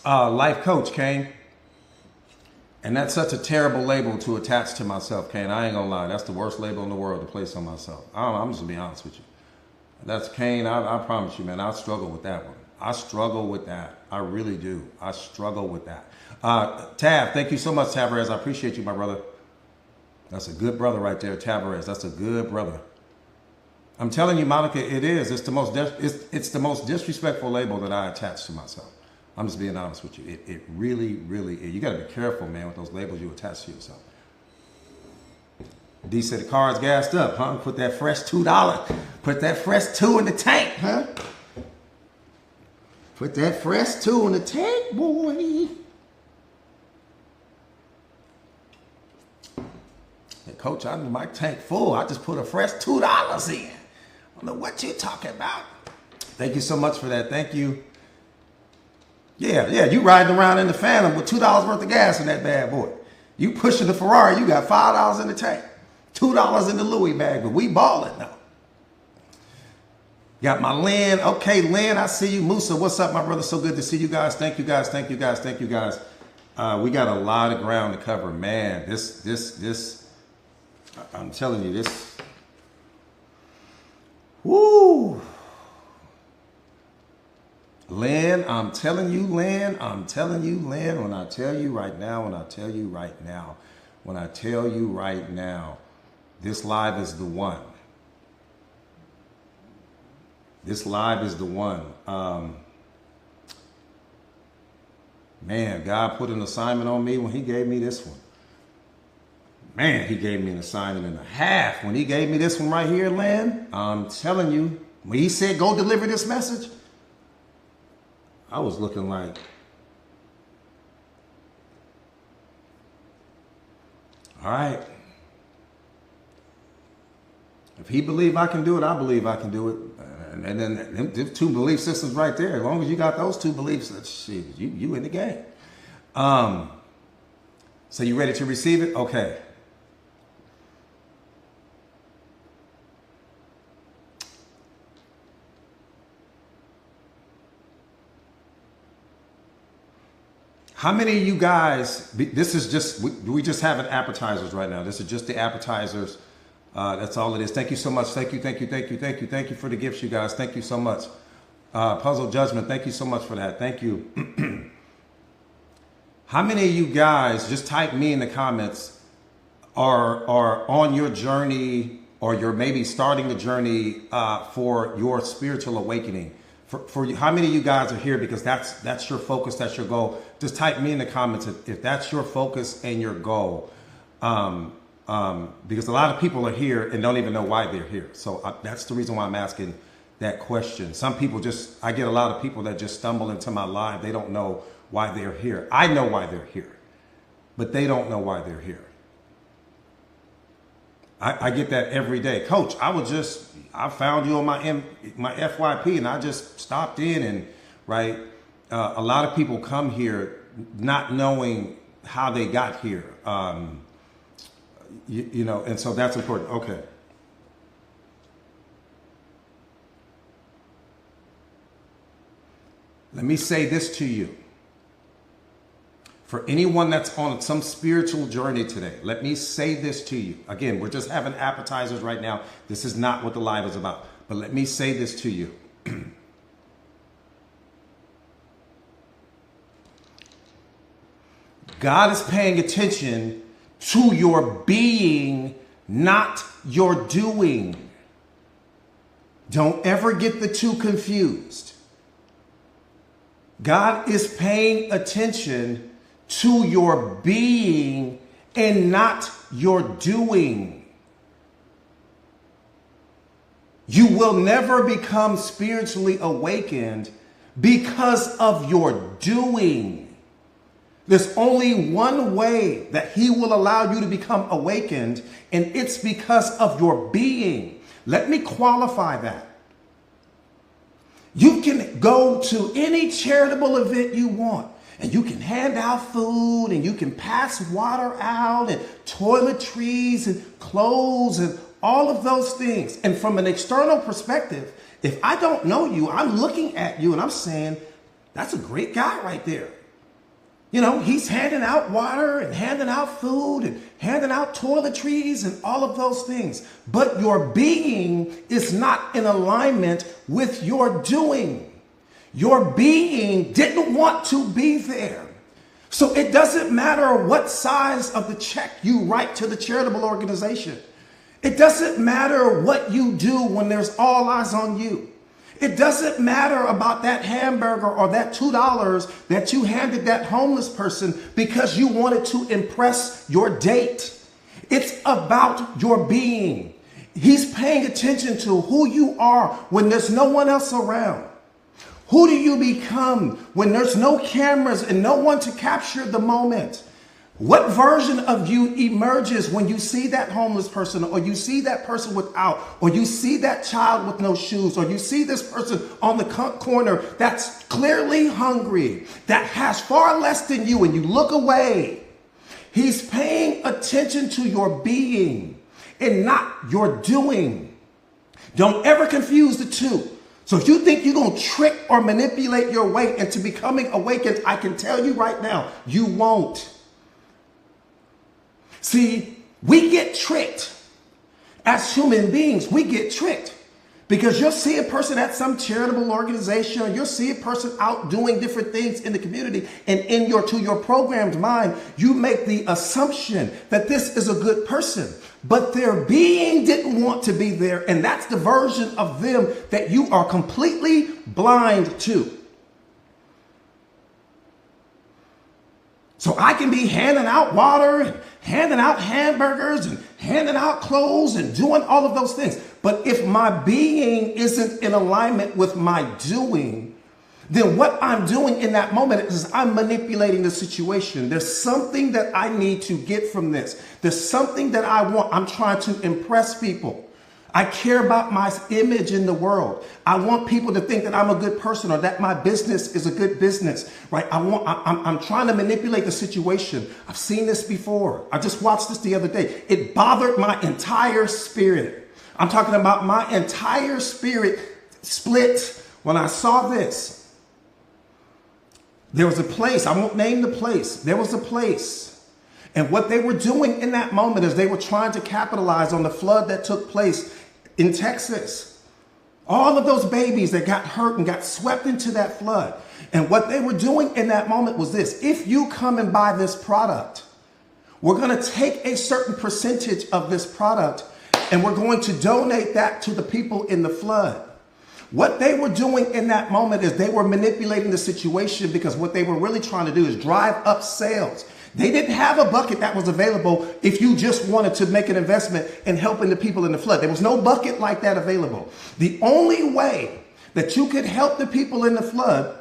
Life coach, Kane. And that's such a terrible label to attach to myself, Kane. I ain't gonna lie. That's the worst label in the world to place on myself. I'm just gonna be honest with you. That's Kane. I promise you, man. I struggle with that one. I struggle with that. I really do. I struggle with that. Tab, thank you so much, Tabarez. I appreciate you, my brother. That's a good brother right there, Tabarez. That's a good brother. I'm telling you, Monica, it is. It's the most disrespectful label that I attach to myself. I'm just being honest with you. It really, really is. You got to be careful, man, with those labels you attach to yourself. D said the car's gassed up, huh? Put that fresh $2. Put that fresh $2 in the tank, huh? Put that fresh $2 in the tank, boy. Hey, Coach, my tank full. I just put a fresh $2 in. I don't know what you're talking about. Thank you so much for that. Thank you. Yeah, you riding around in the Phantom with $2 worth of gas in that bad boy. You pushing the Ferrari, you got $5 in the tank. $2 in the Louis bag, but we balling now. Got my Lynn. Okay, Lynn, I see you. Musa, what's up, my brother? So good to see you guys. Thank you guys. Thank you guys. Thank you guys. We got a lot of ground to cover. Man, this, I'm telling you, this, woo. Lynn, I'm telling you, Lynn, when I tell you right now, this live is the one. This live is the one. Man, God put an assignment on me when he gave me this one. Man, he gave me an assignment and a half. When he gave me this one right here, Lynn, I'm telling you, when he said, go deliver this message, I was looking like, all right. If he believe I can do it, I believe I can do it. And then them two belief systems right there. As long as you got those two beliefs, shit, you in the game. So you ready to receive it? Okay. How many of you guys, this is just, we just having appetizers right now. This is just the appetizers. That's all it is. Thank you so much. Thank you for the gifts, you guys. Thank you so much. Puzzle Judgment, thank you so much for that. Thank you. How many of you guys, just type me in the comments, are on your journey, or you're maybe starting a journey for your spiritual awakening? For you, how many of you guys are here because that's your focus, that's your goal? Just type me in the comments if that's your focus and your goal. Because a lot of people are here and don't even know why they're here. So that's the reason why I'm asking that question. Some people I get a lot of people that just stumble into my live. They don't know why they're here. I know why they're here, but they don't know why they're here. I get that every day. Coach, I found you on my FYP and I just stopped in and, right? A lot of people come here not knowing how they got here. You know, and so that's important. Okay. Let me say this to you. For anyone that's on some spiritual journey today, let me say this to you. Again, we're just having appetizers right now. This is not what the live is about. But let me say this to you. God is paying attention to your being, not your doing. Don't ever get the two confused. God is paying attention to your being and not your doing. You will never become spiritually awakened because of your doing. There's only one way that he will allow you to become awakened, and it's because of your being. Let me qualify that. You can go to any charitable event you want, and you can hand out food, and you can pass water out, and toiletries, and clothes, and all of those things. And from an external perspective, if I don't know you, I'm looking at you and I'm saying, that's a great guy right there. You know, he's handing out water and handing out food and handing out toiletries and all of those things. But your being is not in alignment with your doing. Your being didn't want to be there. So it doesn't matter what size of the check you write to the charitable organization. It doesn't matter what you do when there's all eyes on you. It doesn't matter about that hamburger or that $2 that you handed that homeless person because you wanted to impress your date. It's about your being. He's paying attention to who you are when there's no one else around. Who do you become when there's no cameras and no one to capture the moment? What version of you emerges when you see that homeless person, or you see that person without, or you see that child with no shoes, or you see this person on the corner that's clearly hungry, that has far less than you, and you look away? He's paying attention to your being and not your doing. Don't ever confuse the two. So if you think you're going to trick or manipulate your way into becoming awakened, I can tell you right now, you won't. See, we get tricked. As human beings, we get tricked. Because you'll see a person at some charitable organization, or you'll see a person out doing different things in the community, and to your programmed mind, you make the assumption that this is a good person. But their being didn't want to be there, and that's the version of them that you are completely blind to. So I can be handing out water and handing out hamburgers and handing out clothes and doing all of those things. But if my being isn't in alignment with my doing, then what I'm doing in that moment is I'm manipulating the situation. There's something that I need to get from this. There's something that I want. I'm trying to impress people. I care about my image in the world. I want people to think that I'm a good person, or that my business is a good business, right? I'm trying to manipulate the situation. I've seen this before. I just watched this the other day. It bothered my entire spirit. I'm talking about my entire spirit split when I saw this. There was a place, I won't name the place. There was a place. And what they were doing in that moment is they were trying to capitalize on the flood that took place in Texas. All of those babies that got hurt and got swept into that flood. And what they were doing in that moment was this: if you come and buy this product, we're going to take a certain percentage of this product and we're going to donate that to the people in the flood. What they were doing in that moment is they were manipulating the situation, because what they were really trying to do is drive up sales. They didn't have a bucket that was available if you just wanted to make an investment in helping the people in the flood. There was no bucket like that available. The only way that you could help the people in the flood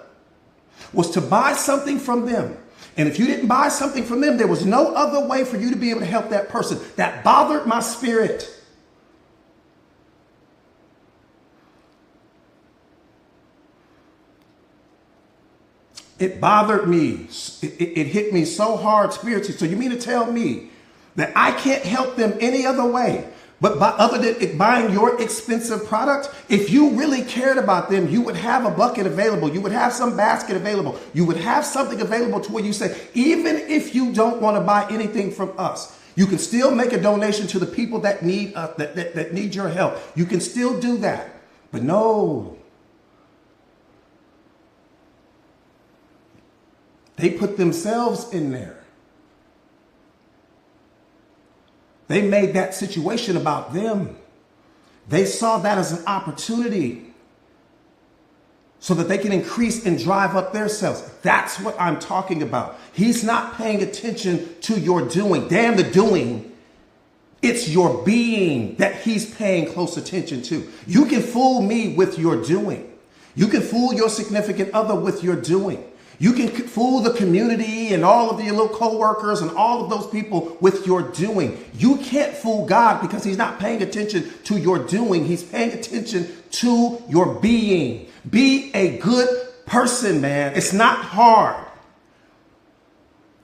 was to buy something from them. And if you didn't buy something from them, there was no other way for you to be able to help that person. That bothered my spirit. It bothered me. It hit me so hard spiritually. So you mean to tell me that I can't help them any other way but other than buying your expensive product? If you really cared about them, you would have a bucket available. You would have some basket available. You would have something available to where you say, even if you don't want to buy anything from us, you can still make a donation to the people that need that need your help. You can still do that. But no. They put themselves in there. They made that situation about them. They saw that as an opportunity so that they can increase and drive up their sales. That's what I'm talking about. He's not paying attention to your doing. Damn the doing. It's your being that he's paying close attention to. You can fool me with your doing. You can fool your significant other with your doing. You can fool the community and all of your little co-workers and all of those people with your doing. You can't fool God, because he's not paying attention to your doing. He's paying attention to your being. Be a good person, man. It's not hard.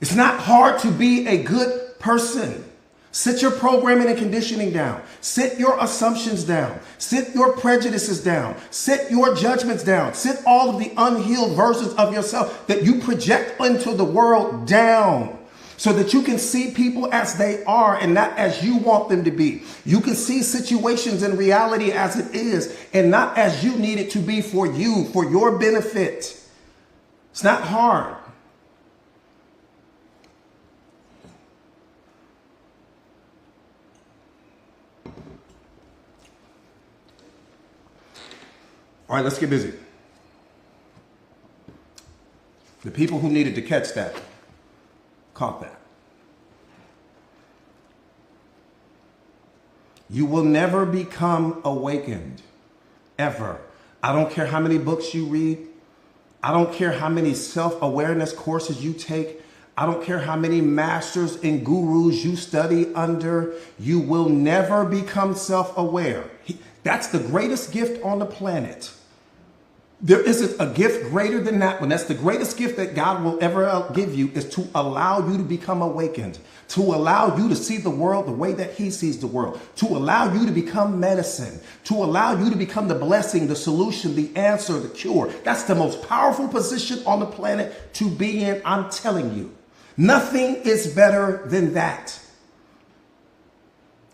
It's not hard to be a good person. Sit your programming and conditioning down. Sit your assumptions down. Sit your prejudices down. Sit your judgments down. Sit all of the unhealed versions of yourself that you project into the world down, so that you can see people as they are and not as you want them to be. You can see situations in reality as it is and not as you need it to be for you, for your benefit. It's not hard. All right, let's get busy. The people who needed to catch that caught that. You will never become awakened, ever. I don't care how many books you read. I don't care how many self-awareness courses you take. I don't care how many masters and gurus you study under. You will never become self-aware. That's the greatest gift on the planet. There isn't a gift greater than that one. That's the greatest gift that God will ever give you, is to allow you to become awakened, to allow you to see the world the way that he sees the world, to allow you to become medicine, to allow you to become the blessing, the solution, the answer, the cure. That's the most powerful position on the planet to be in. I'm telling you, nothing is better than that.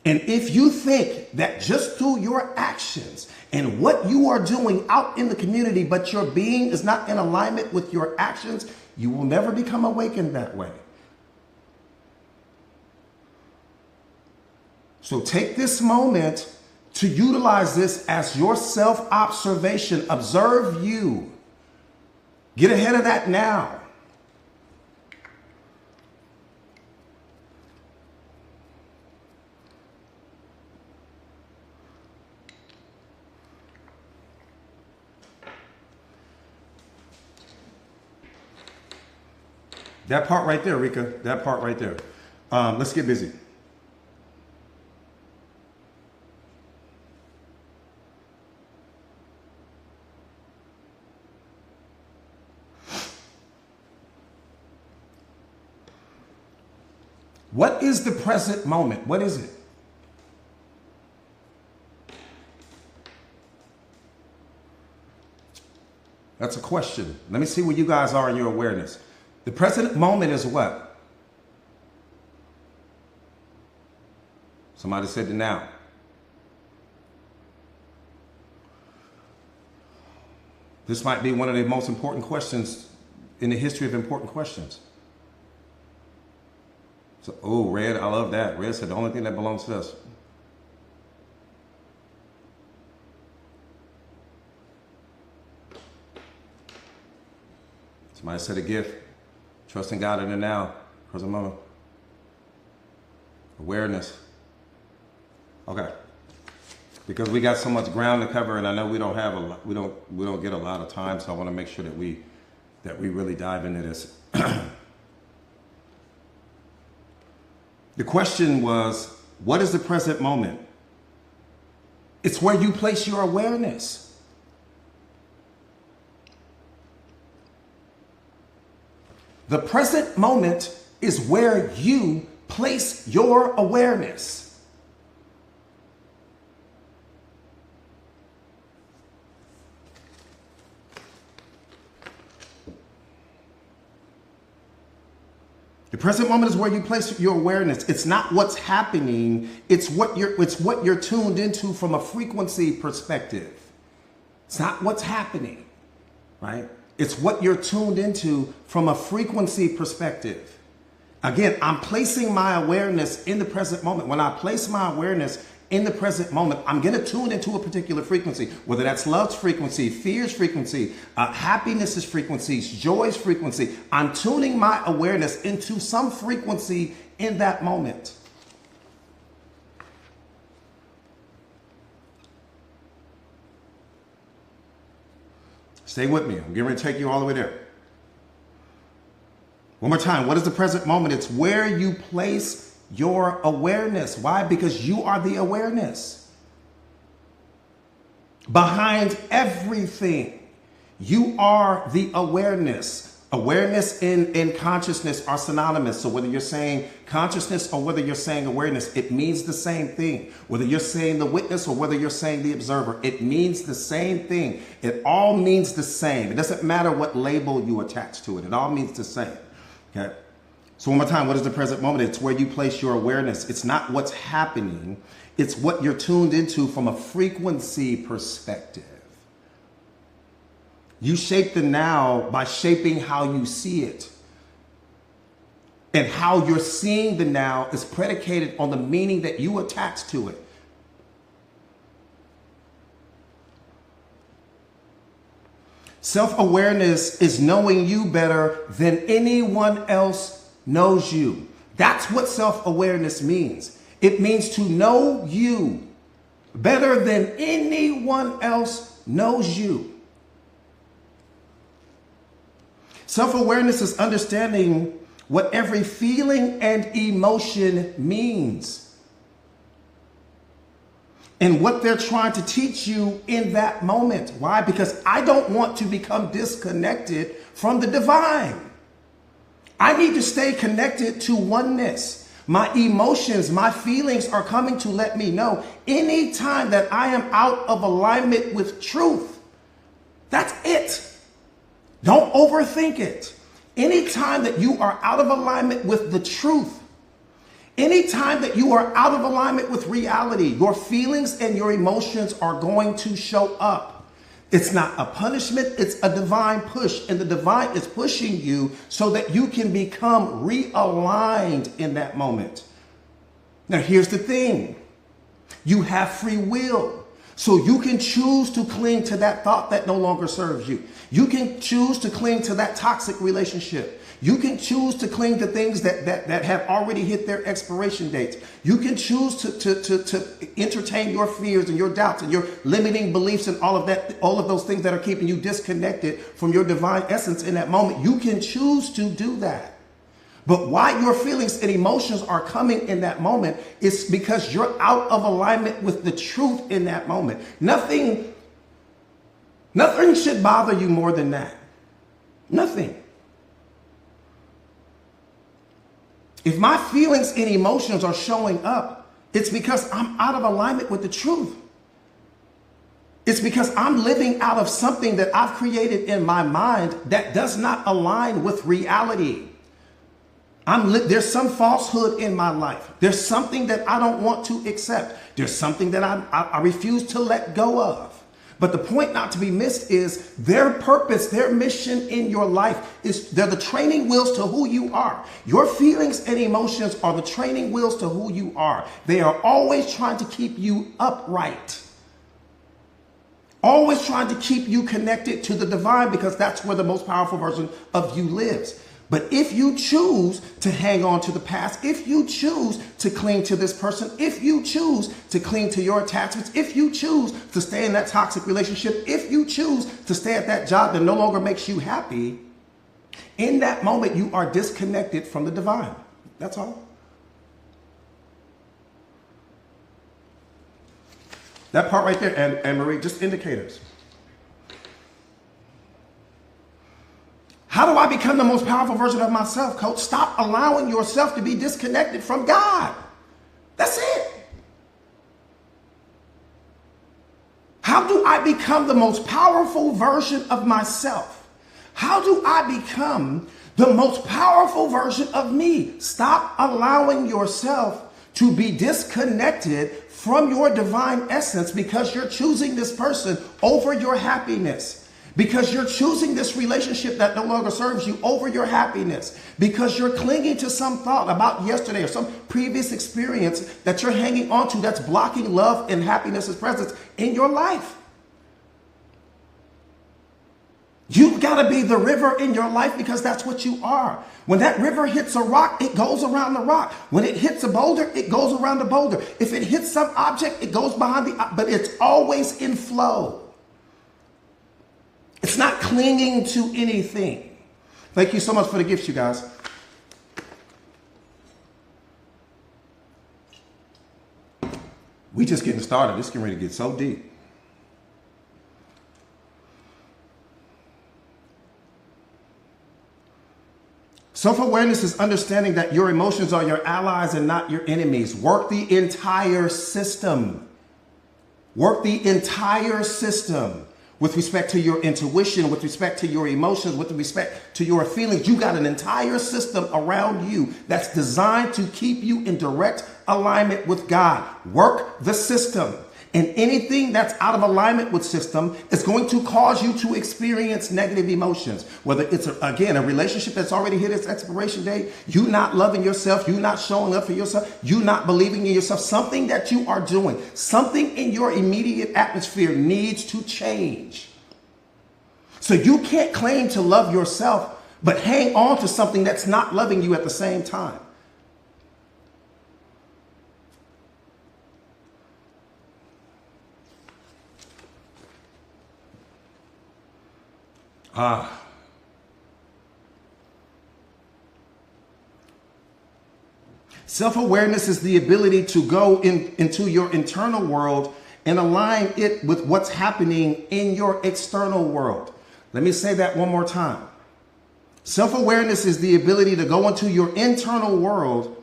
And if you think that just through your actions and what you are doing out in the community, but your being is not in alignment with your actions, you will never become awakened that way. So take this moment to utilize this as your self-observation. Observe you. Get ahead of that now. That part right there, Rika, that part right there. Let's get busy. What is the present moment? What is it? That's a question. Let me see where you guys are in your awareness. The present moment is what? Somebody said the now. This might be one of the most important questions in the history of important questions. So, oh, Red, I love that. Red said the only thing that belongs to us. Somebody said a gift. Trusting God in the now, present moment. Awareness. Okay. Because we got so much ground to cover, and I know we don't have a lot, we don't get a lot of time, so I want to make sure that we really dive into this. The question was, what is the present moment? It's where you place your awareness. The present moment is where you place your awareness. The present moment is where you place your awareness. It's not what's happening. It's what you're tuned into from a frequency perspective. It's not what's happening, right? It's what you're tuned into from a frequency perspective. Again, I'm placing my awareness in the present moment. When I place my awareness in the present moment, I'm going to tune into a particular frequency, whether that's love's frequency, fear's frequency, happiness's frequencies, joy's frequency. I'm tuning my awareness into some frequency in that moment. Stay with me. I'm getting ready to take you all the way there. One more time. What is the present moment? It's where you place your awareness. Why? Because you are the awareness. Behind everything, you are the awareness. Awareness and consciousness are synonymous. So whether you're saying consciousness or whether you're saying awareness, it means the same thing. Whether you're saying the witness or whether you're saying the observer, it means the same thing. It all means the same. It doesn't matter what label you attach to it. It all means the same. Okay. So one more time, what is the present moment? It's where you place your awareness. It's not what's happening. It's what you're tuned into from a frequency perspective. You shape the now by shaping how you see it. And how you're seeing the now is predicated on the meaning that you attach to it. Self-awareness is knowing you better than anyone else knows you. That's what self-awareness means. It means to know you better than anyone else knows you. Self-awareness is understanding what every feeling and emotion means and what they're trying to teach you in that moment. Why? Because I don't want to become disconnected from the divine. I need to stay connected to oneness. My emotions, my feelings are coming to let me know anytime that I am out of alignment with truth. That's it. Don't overthink it. Anytime that you are out of alignment with the truth, anytime that you are out of alignment with reality, your feelings and your emotions are going to show up. It's not a punishment, it's a divine push. And the divine is pushing you so that you can become realigned in that moment. Now, here's the thing. You have free will. So you can choose to cling to that thought that no longer serves you. You can choose to cling to that toxic relationship. You can choose to cling to things that have already hit their expiration dates. You can choose to entertain your fears and your doubts and your limiting beliefs and all of that, all of those things that are keeping you disconnected from your divine essence in that moment. You can choose to do that. But why your feelings and emotions are coming in that moment is because you're out of alignment with the truth in that moment. Nothing should bother you more than that. Nothing. If my feelings and emotions are showing up, it's because I'm out of alignment with the truth. It's because I'm living out of something that I've created in my mind that does not align with reality. There's some falsehood in my life. There's something that I don't want to accept. There's something that I refuse to let go of. But the point not to be missed is their purpose, their mission in your life is they're the training wheels to who you are. Your feelings and emotions are the training wheels to who you are. They are always trying to keep you upright. Always trying to keep you connected to the divine because that's where the most powerful version of you lives. But if you choose to hang on to the past, if you choose to cling to this person, if you choose to cling to your attachments, if you choose to stay in that toxic relationship, if you choose to stay at that job that no longer makes you happy, in that moment you are disconnected from the divine. That's all. That part right there, and Marie, just indicators. How do I become the most powerful version of myself, coach? Stop allowing yourself to be disconnected from God. That's it. How do I become the most powerful version of myself? How do I become the most powerful version of me? Stop allowing yourself to be disconnected from your divine essence because you're choosing this person over your happiness. Because you're choosing this relationship that no longer serves you over your happiness. Because you're clinging to some thought about yesterday or some previous experience that you're hanging on to that's blocking love and happiness's presence in your life. You've got to be the river in your life because that's what you are. When that river hits a rock, it goes around the rock. When it hits a boulder, it goes around the boulder. If it hits some object, it goes behind but it's always in flow. It's not clinging to anything. Thank you so much for the gifts, you guys. We just getting started. This is getting ready to get so deep. Self-awareness is understanding that your emotions are your allies and not your enemies. Work the entire system. Work the entire system with respect to your intuition, with respect to your emotions, with respect to your feelings. You got an entire system around you that's designed to keep you in direct alignment with God. Work the system. And anything that's out of alignment with system is going to cause you to experience negative emotions. Whether it's, again, a relationship that's already hit its expiration date, you not loving yourself, you not showing up for yourself, you not believing in yourself, something that you are doing, something in your immediate atmosphere needs to change. So you can't claim to love yourself, but hang on to something that's not loving you at the same time. Self-awareness is the ability to go into your internal world and align it with what's happening in your external world. Let me say that one more time. Self-awareness is the ability to go into your internal world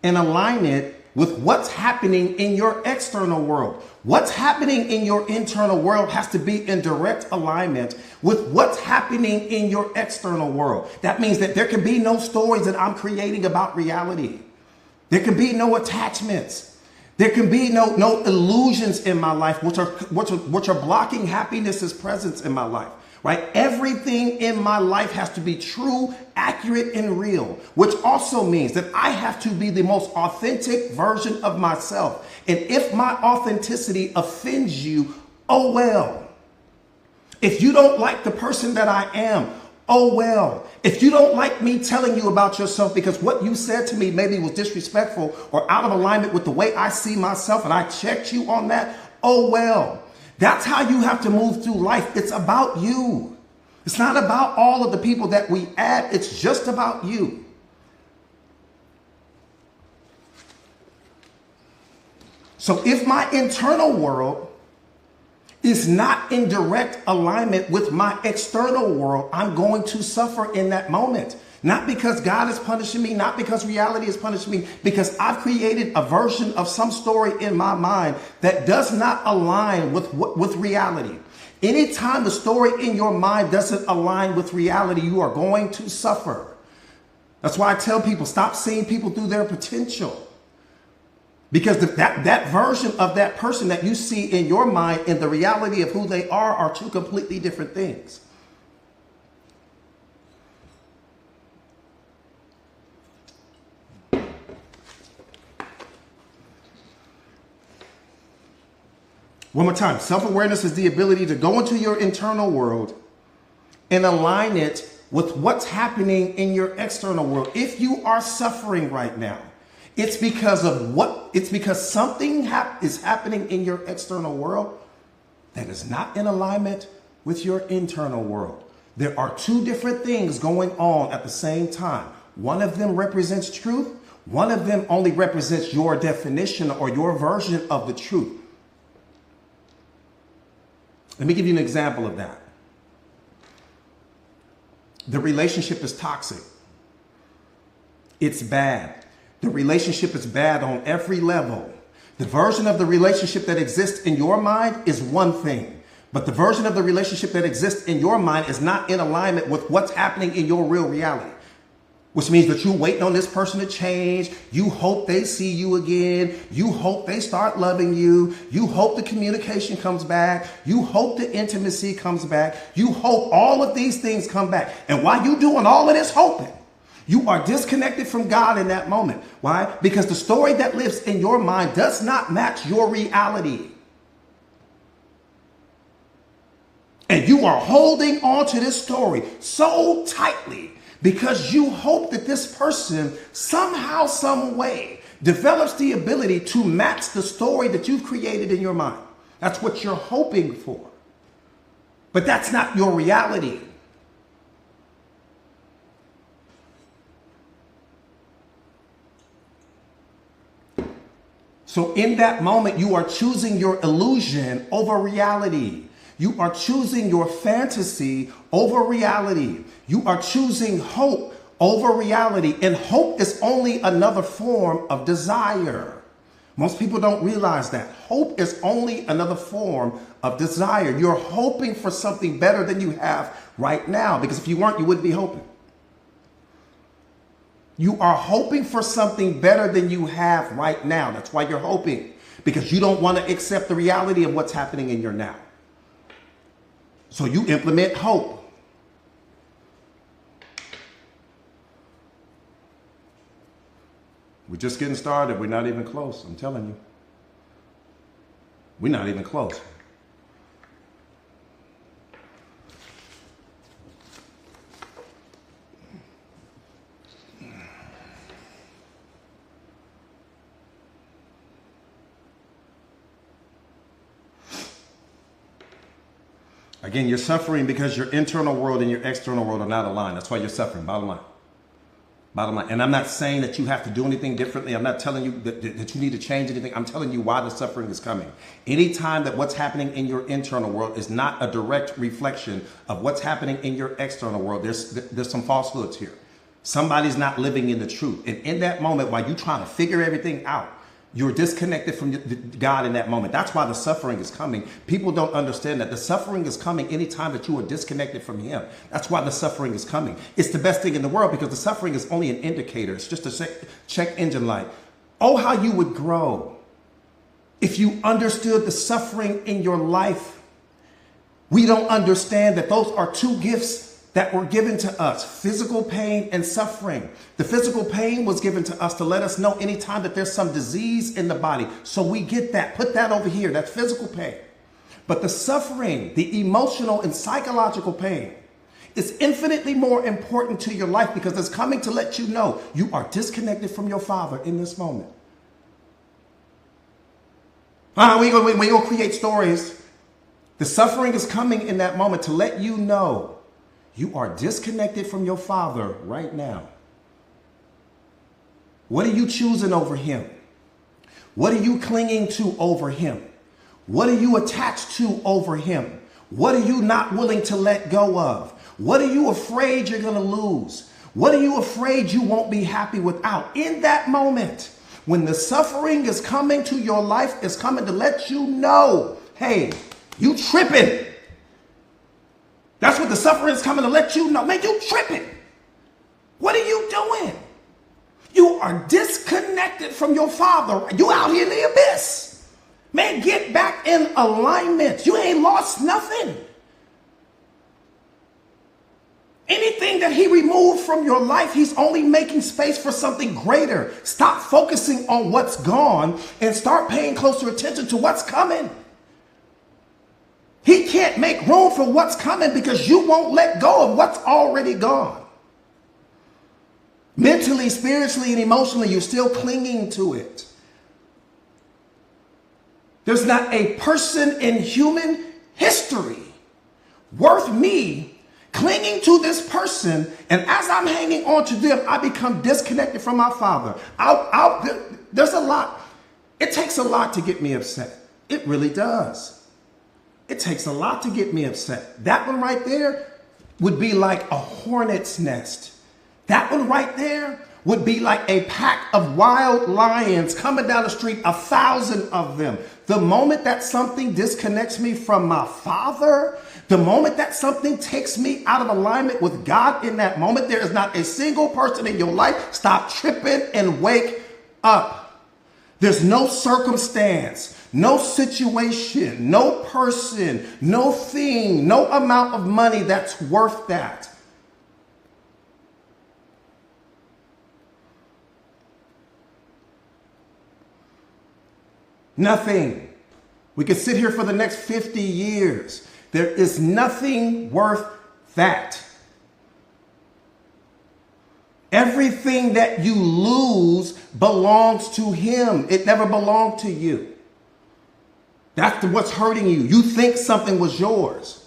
and align it with what's happening in your external world. What's happening in your internal world has to be in direct alignment with what's happening in your external world. That means that there can be no stories that I'm creating about reality. There can be no attachments. There can be no illusions in my life, which are blocking happiness's presence in my life. Right? Everything in my life has to be true, accurate, and real, which also means that I have to be the most authentic version of myself. And if my authenticity offends you, oh well. If you don't like the person that I am, oh well. If you don't like me telling you about yourself because what you said to me maybe was disrespectful or out of alignment with the way I see myself and I checked you on that, oh well. That's how you have to move through life. It's about you. It's not about all of the people that we add. It's just about you. So if my internal world is not in direct alignment with my external world, I'm going to suffer in that moment. Not because God is punishing me, not because reality is punishing me, because I've created a version of some story in my mind that does not align with reality. Anytime the story in your mind doesn't align with reality, you are going to suffer. That's why I tell people, stop seeing people through their potential. Because that version of that person that you see in your mind and the reality of who they are two completely different things. One more time. Self-awareness is the ability to go into your internal world and align it with what's happening in your external world. If you are suffering right now, it's because something is happening in your external world that is not in alignment with your internal world. There are two different things going on at the same time. One of them represents truth. One of them only represents your definition or your version of the truth. Let me give you an example of that. The relationship is toxic. It's bad. The relationship is bad on every level. The version of the relationship that exists in your mind is one thing, but the version of the relationship that exists in your mind is not in alignment with what's happening in your real reality. Which means that you're waiting on this person to change. You hope they see you again. You hope they start loving you. You hope the communication comes back. You hope the intimacy comes back. You hope all of these things come back. And while you're doing all of this hoping, you are disconnected from God in that moment. Why? Because the story that lives in your mind does not match your reality. And you are holding on to this story so tightly because you hope that this person somehow, some way develops the ability to match the story that you've created in your mind. That's what you're hoping for. But that's not your reality. So in that moment, you are choosing your illusion over reality. You are choosing your fantasy over reality. You are choosing hope over reality. And hope is only another form of desire. Most people don't realize that. Hope is only another form of desire. You're hoping for something better than you have right now, because if you weren't, you wouldn't be hoping. You are hoping for something better than you have right now. That's why you're hoping, because you don't want to accept the reality of what's happening in your now. So you implement hope. We're just getting started. We're not even close. I'm telling you. We're not even close. Again, you're suffering because your internal world and your external world are not aligned. That's why you're suffering. Bottom line. Bottom line. And I'm not saying that you have to do anything differently. I'm not telling you that you need to change anything. I'm telling you why the suffering is coming. Anytime that what's happening in your internal world is not a direct reflection of what's happening in your external world, there's some falsehoods here. Somebody's not living in the truth. And in that moment, while you're trying to figure everything out, you're disconnected from God in that moment. That's why the suffering is coming. People don't understand that the suffering is coming anytime that you are disconnected from Him. That's why the suffering is coming. It's the best thing in the world, because the suffering is only an indicator. It's just a check engine light. Oh, how you would grow if you understood the suffering in your life. We don't understand that those are two gifts that were given to us: physical pain and suffering. The physical pain was given to us to let us know anytime that there's some disease in the body. So we get that. Put that over here. That's physical pain. But the suffering, the emotional and psychological pain, is infinitely more important to your life, because it's coming to let you know you are disconnected from your Father in this moment. We gonna create stories. The suffering is coming in that moment to let you know you are disconnected from your Father right now. What are you choosing over Him? What are you clinging to over Him? What are you attached to over Him? What are you not willing to let go of? What are you afraid you're going to lose? What are you afraid you won't be happy without? In that moment, when the suffering is coming to your life, it's coming to let you know, hey, you tripping. That's what the suffering is coming to let you know. Man, you tripping. What are you doing? You are disconnected from your Father. You out here in the abyss. Man, get back in alignment. You ain't lost nothing. Anything that He removed from your life, He's only making space for something greater. Stop focusing on what's gone and start paying closer attention to what's coming. He can't make room for what's coming because you won't let go of what's already gone. Mentally, spiritually, and emotionally, you're still clinging to it. There's not a person in human history worth me clinging to this person, and as I'm hanging on to them, I become disconnected from my Father. There's a lot. It takes a lot to get me upset. It really does. It takes a lot to get me upset. That one right there would be like a hornet's nest. That one right there would be like a pack of wild lions coming down the street, 1,000 of them. The moment that something disconnects me from my Father, the moment that something takes me out of alignment with God, in that moment, there is not a single person in your life. Stop tripping and wake up. There's no circumstance, no situation, no person, no thing, no amount of money that's worth that. Nothing. We could sit here for the next 50 years. There is nothing worth that. Everything that you lose belongs to Him. It never belonged to you. That's what's hurting you. You think something was yours.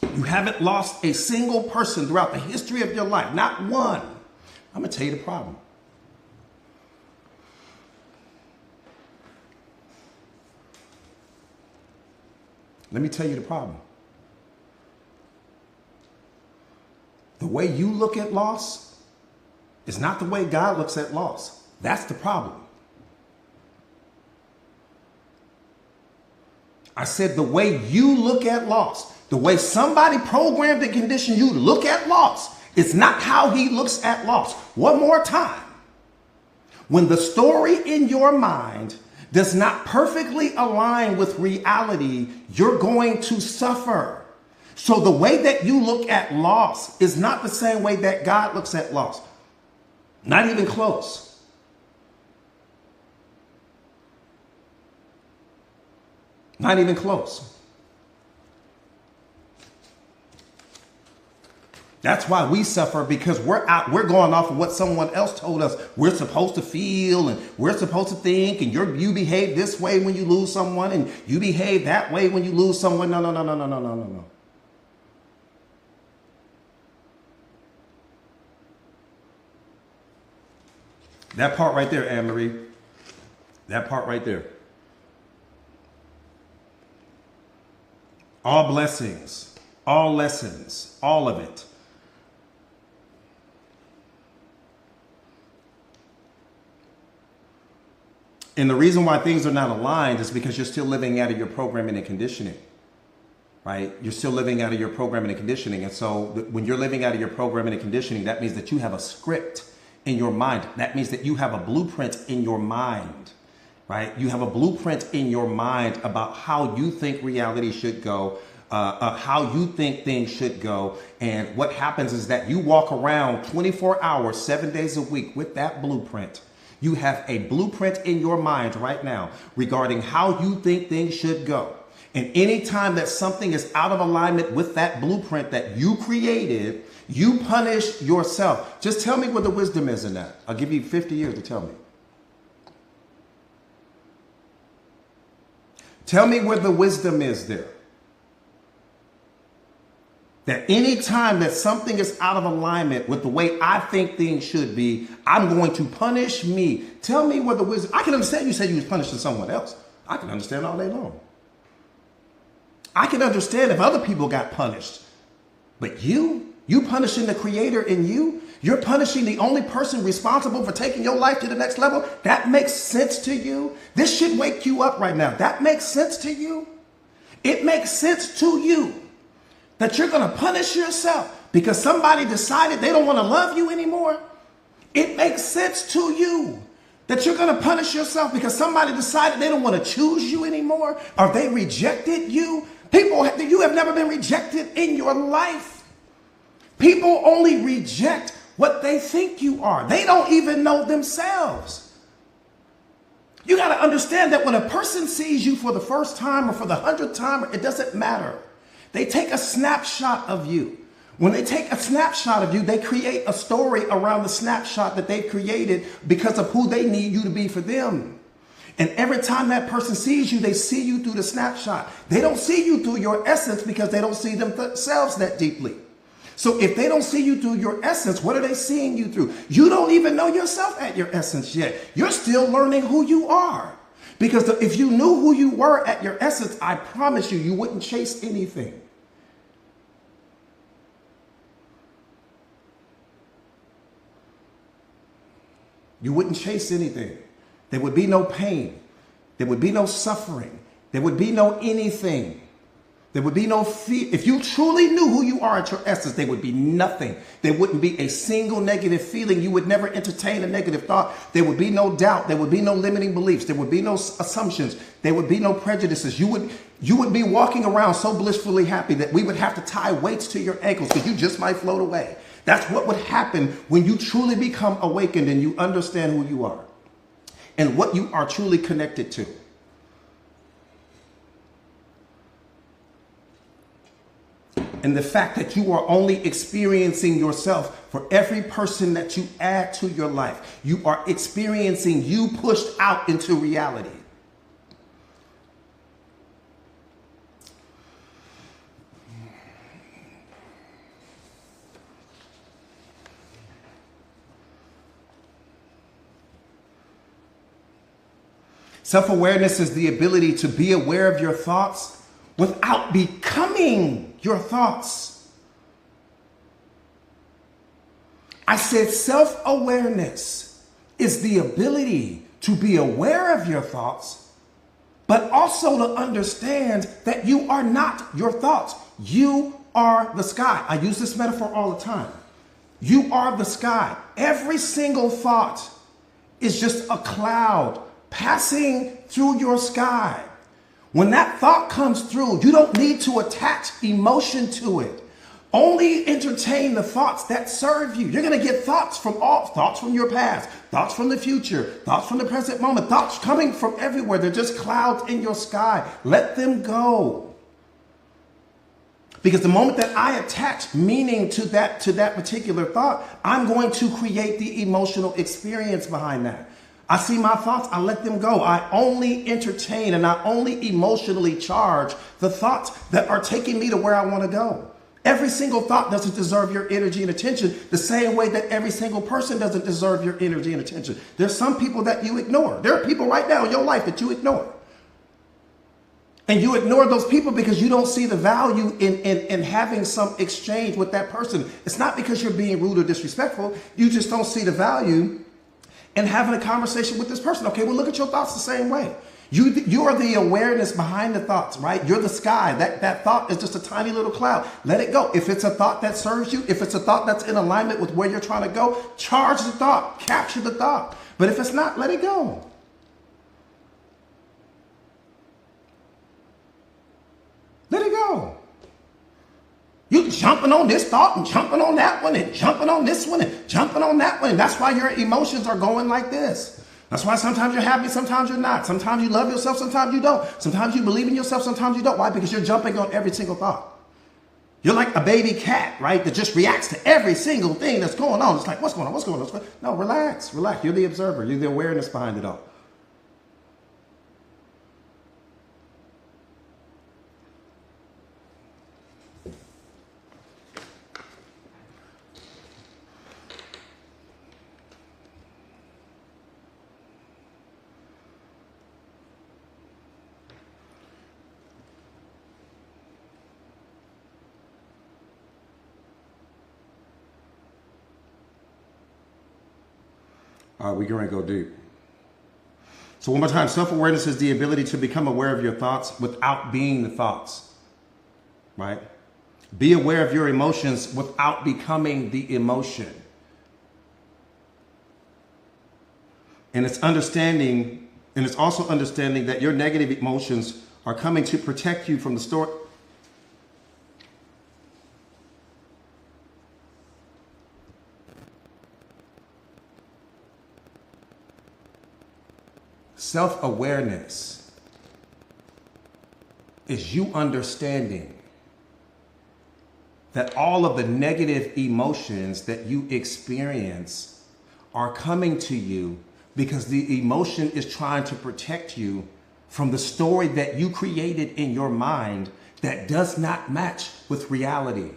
You haven't lost a single person throughout the history of your life. Not one. I'm going to tell you the problem. Let me tell you the problem. The way you look at loss is not the way God looks at loss. That's the problem. I said the way you look at loss, the way somebody programmed and conditioned you to look at loss, it's not how he looks at loss. One more time. When the story in your mind does not perfectly align with reality, you're going to suffer. So the way that you look at loss is not the same way that God looks at loss. Not even close. Not even close. That's why we suffer, because we're going off of what someone else told us we're supposed to feel and we're supposed to think, and you behave this way when you lose someone and you behave that way when you lose someone. No. That part right there, Anne-Marie. That part right there. All blessings, all lessons, all of it. And the reason why things are not aligned is because you're still living out of your programming and conditioning, right? You're still living out of your programming and conditioning. And so when you're living out of your programming and conditioning, that means that you have a script in your mind. That means that you have a blueprint in your mind. Right? You have a blueprint in your mind about how you think reality should go, how you think things should go. And what happens is that you walk around 24 hours, 7 days a week with that blueprint. You have a blueprint in your mind right now regarding how you think things should go. And anytime that something is out of alignment with that blueprint that you created, you punish yourself. Just tell me where the wisdom is in that. I'll give you 50 years to tell me. Tell me where the wisdom is there. That any time that something is out of alignment with the way I think things should be, I'm going to punish me. Tell me where the wisdom. I can understand you said you was punishing someone else. I can understand all day long. I can understand if other people got punished. But you punishing the creator in you, you're punishing the only person responsible for taking your life to the next level. That makes sense to you. This should wake you up right now. That makes sense to you. It makes sense to you that you're going to punish yourself because somebody decided they don't want to love you anymore. It makes sense to you that you're going to punish yourself because somebody decided they don't want to choose you anymore, or they rejected you. People, you have never been rejected in your life. People only reject what they think you are. They don't even know themselves. You got to understand that when a person sees you for the first time or for the 100th time, it doesn't matter. They take a snapshot of you. When they take a snapshot of you, they create a story around the snapshot that they've created because of who they need you to be for them. And every time that person sees you, they see you through the snapshot. They don't see you through your essence because they don't see themselves that deeply. So if they don't see you through your essence, what are they seeing you through? You don't even know yourself at your essence yet. You're still learning who you are. Because if you knew who you were at your essence, I promise you, you wouldn't chase anything. You wouldn't chase anything. There would be no pain. There would be no suffering. There would be no anything. There would be no fear. If you truly knew who you are at your essence, there would be nothing. There wouldn't be a single negative feeling. You would never entertain a negative thought. There would be no doubt. There would be no limiting beliefs. There would be no assumptions. There would be no prejudices. You would be walking around so blissfully happy that we would have to tie weights to your ankles because you just might float away. That's what would happen when you truly become awakened and you understand who you are and what you are truly connected to. And the fact that you are only experiencing yourself for every person that you add to your life. You are experiencing you pushed out into reality. Self-awareness is the ability to be aware of your thoughts without becoming your thoughts. I said self-awareness is the ability to be aware of your thoughts, but also to understand that you are not your thoughts. You are the sky. I use this metaphor all the time. You are the sky. Every single thought is just a cloud passing through your sky. When that thought comes through, you don't need to attach emotion to it. Only entertain the thoughts that serve you. You're going to get thoughts from your past, thoughts from the future, thoughts from the present moment, thoughts coming from everywhere. They're just clouds in your sky. Let them go. Because the moment that I attach meaning to that particular thought, I'm going to create the emotional experience behind that. I see my thoughts, I let them go. I only entertain and I only emotionally charge the thoughts that are taking me to where I want to go. Every single thought doesn't deserve your energy and attention the same way that every single person doesn't deserve your energy and attention. There's some people that you ignore. There are people right now in your life that you ignore. And you ignore those people because you don't see the value in having some exchange with that person. It's not because you're being rude or disrespectful. You just don't see the value in having a conversation with this person. Okay, well, look at your thoughts the same way. You are the awareness behind the thoughts, right? You're the sky. That thought is just a tiny little cloud. Let it go. If it's a thought that serves you, if it's a thought that's in alignment with where you're trying to go, charge the thought, capture the thought. But if it's not, let it go. Let it go. You're jumping on this thought and jumping on that one and jumping on this one and jumping on that one. And that's why your emotions are going like this. That's why sometimes you're happy, sometimes you're not. Sometimes you love yourself, sometimes you don't. Sometimes you believe in yourself, sometimes you don't. Why? Because you're jumping on every single thought. You're like a baby cat, right? That just reacts to every single thing that's going on. It's like, what's going on? What's going on? No, relax, relax. You're the observer. You're the awareness behind it all. All right, we're going to go deep. So one more time, self-awareness is the ability to become aware of your thoughts without being the thoughts, right? Be aware of your emotions without becoming the emotion. And it's understanding, and it's also understanding that your negative emotions are coming to protect you from the story. Self-awareness is you understanding that all of the negative emotions that you experience are coming to you because the emotion is trying to protect you from the story that you created in your mind that does not match with reality.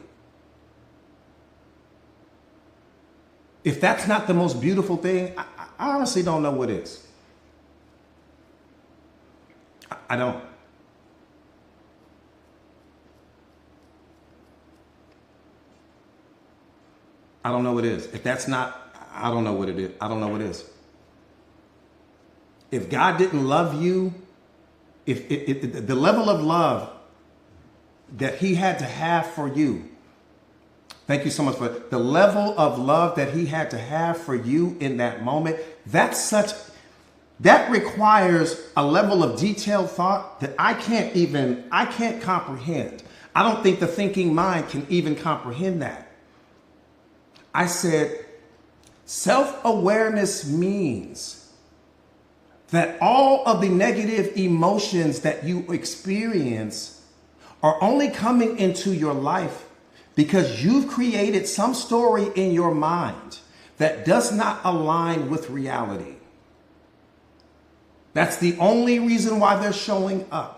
If that's not the most beautiful thing, I honestly don't know what is. I don't. I don't know what it is. If that's not, I don't know what it is. I don't know what it is. If God didn't love you, if the level of love that he had to have for you, thank you so much for the level of love that he had to have for you in that moment, that requires a level of detailed thought that I can't comprehend. I don't think the thinking mind can even comprehend that. I said, self-awareness means that all of the negative emotions that you experience are only coming into your life because you've created some story in your mind that does not align with reality. That's the only reason why they're showing up.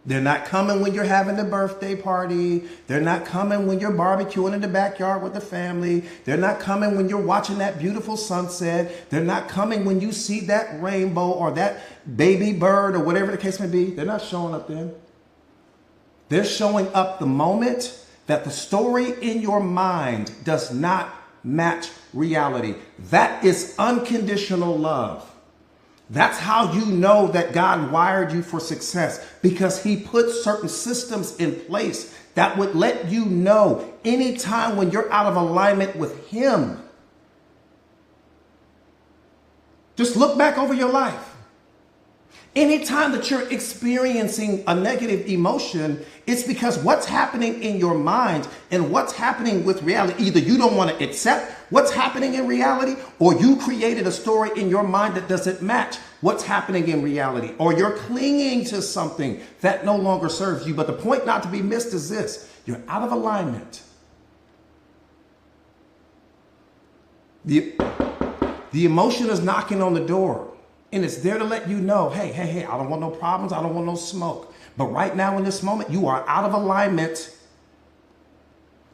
They're not coming when you're having a birthday party. They're not coming when you're barbecuing in the backyard with the family. They're not coming when you're watching that beautiful sunset. They're not coming when you see that rainbow or that baby bird or whatever the case may be. They're not showing up then. They're showing up the moment that the story in your mind does not match reality. That is unconditional love. That's how you know that God wired you for success, because he put certain systems in place that would let you know anytime when you're out of alignment with him. Just look back over your life. Anytime that you're experiencing a negative emotion, it's because what's happening in your mind and what's happening with reality. Either you don't want to accept what's happening in reality, or you created a story in your mind that doesn't match what's happening in reality, or you're clinging to something that no longer serves you. But the point not to be missed is this: you're out of alignment. The emotion is knocking on the door. And it's there to let you know, hey, I don't want no problems. I don't want no smoke. But right now in this moment, you are out of alignment.